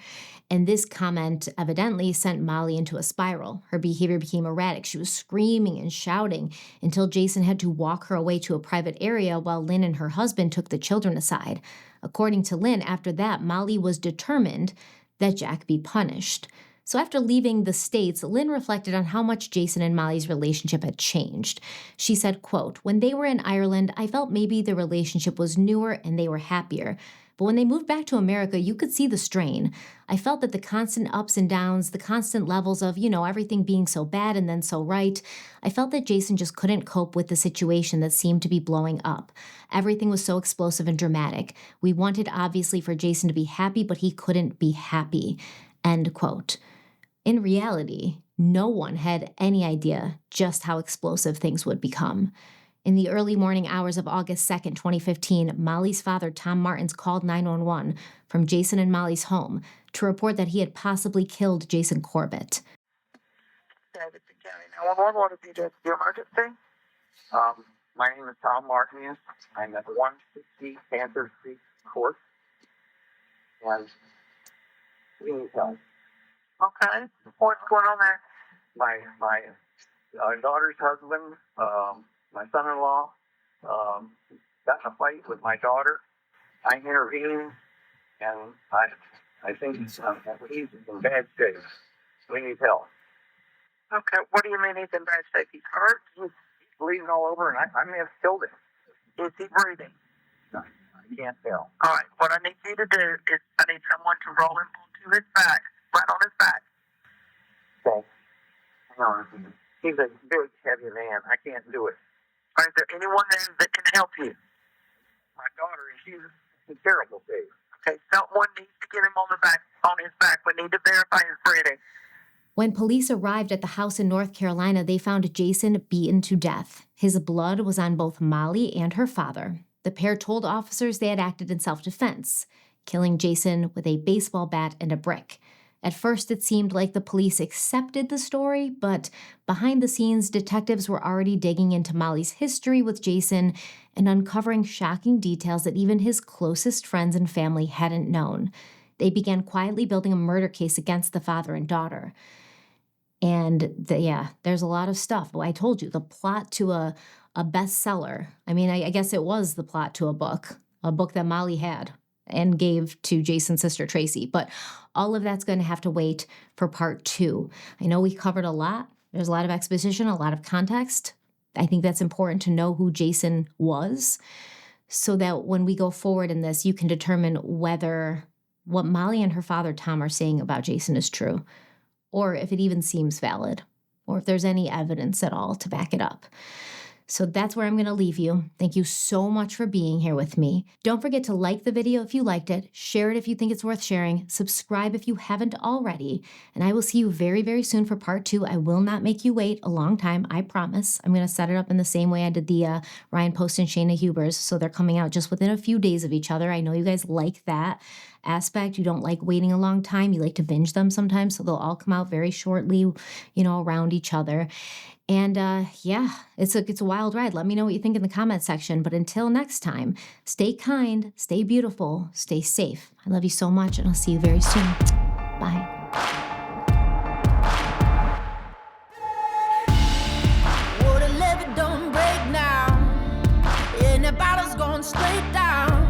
And this comment evidently sent Molly into a spiral. Her behavior became erratic. She was screaming and shouting until Jason had to walk her away to a private area while Lynn and her husband took the children aside. According to Lynn, after that, Molly was determined that Jack be punished. So after leaving the States, Lynn reflected on how much Jason and Molly's relationship had changed. She said, quote, "When they were in Ireland, I felt maybe the relationship was newer and they were happier. But when they moved back to America, you could see the strain. I felt that the constant ups and downs, the constant levels of, everything being so bad and then so right, I felt that Jason just couldn't cope with the situation that seemed to be blowing up. Everything was so explosive and dramatic. We wanted, obviously, for Jason to be happy, but he couldn't be happy." End quote. In reality, no one had any idea just how explosive things would become. In the early morning hours of August 2nd, 2015, Molly's father, Tom Martens, called 911 from Jason and Molly's home to report that he had possibly killed Jason Corbett.
Davidson County 911, what is the emergency?
My name is Tom Martens. I'm at 160 Panther Creek Court, and we need help.
Okay, what's going on there?
My daughter's husband, my son-in-law, got in a fight with my daughter. I intervened, and I think he's in bad shape. We need help.
Okay, what do you mean he's in bad shape? He's hurt?
He's bleeding all over, and I may have killed him.
Is he breathing?
No, I can't tell.
All right, what I need you to do is I need someone to roll him onto his back, right on his back.
Okay. Hang on. He's a big, heavy man. I can't do it.
Is there anyone there that can help you?
My daughter, she's in terrible shape.
Okay, someone needs to get him on his back. We need to verify his breathing.
When police arrived at the house in North Carolina, they found Jason beaten to death. His blood was on both Molly and her father. The pair told officers they had acted in self-defense, killing Jason with a baseball bat and a brick. At first, it seemed like the police accepted the story, but behind the scenes, detectives were already digging into Molly's history with Jason and uncovering shocking details that even his closest friends and family hadn't known. They began quietly building a murder case against the father and daughter. And there's a lot of stuff. Well, I told you, the plot to a bestseller. I mean, I guess it was the plot to a book that Molly had and gave to Jason's sister, Tracy. But all of that's going to have to wait for part 2. I know we covered a lot. There's a lot of exposition, a lot of context. I think that's important to know who Jason was so that when we go forward in this, you can determine whether what Molly and her father, Tom, are saying about Jason is true, or if it even seems valid, or if there's any evidence at all to back it up. So that's where I'm going to leave you. Thank you so much for being here with me. Don't forget to like the video if you liked it, share it if you think it's worth sharing, subscribe if you haven't already, and I will see you very, very soon for part 2. I will not make you wait a long time, I promise. I'm going to set it up in the same way I did the Ryan Post and Shayna Hubers, so they're coming out just within a few days of each other. I know you guys like that aspect. You don't like waiting a long time. You like to binge them sometimes, so they'll all come out very shortly, around each other. And it's a wild ride. Let me know what you think in the comment section. But until next time, stay kind, stay beautiful, stay safe. I love you so much, and I'll see you very soon. Bye.
Well, the levee don't break now, and the bottle's going straight down.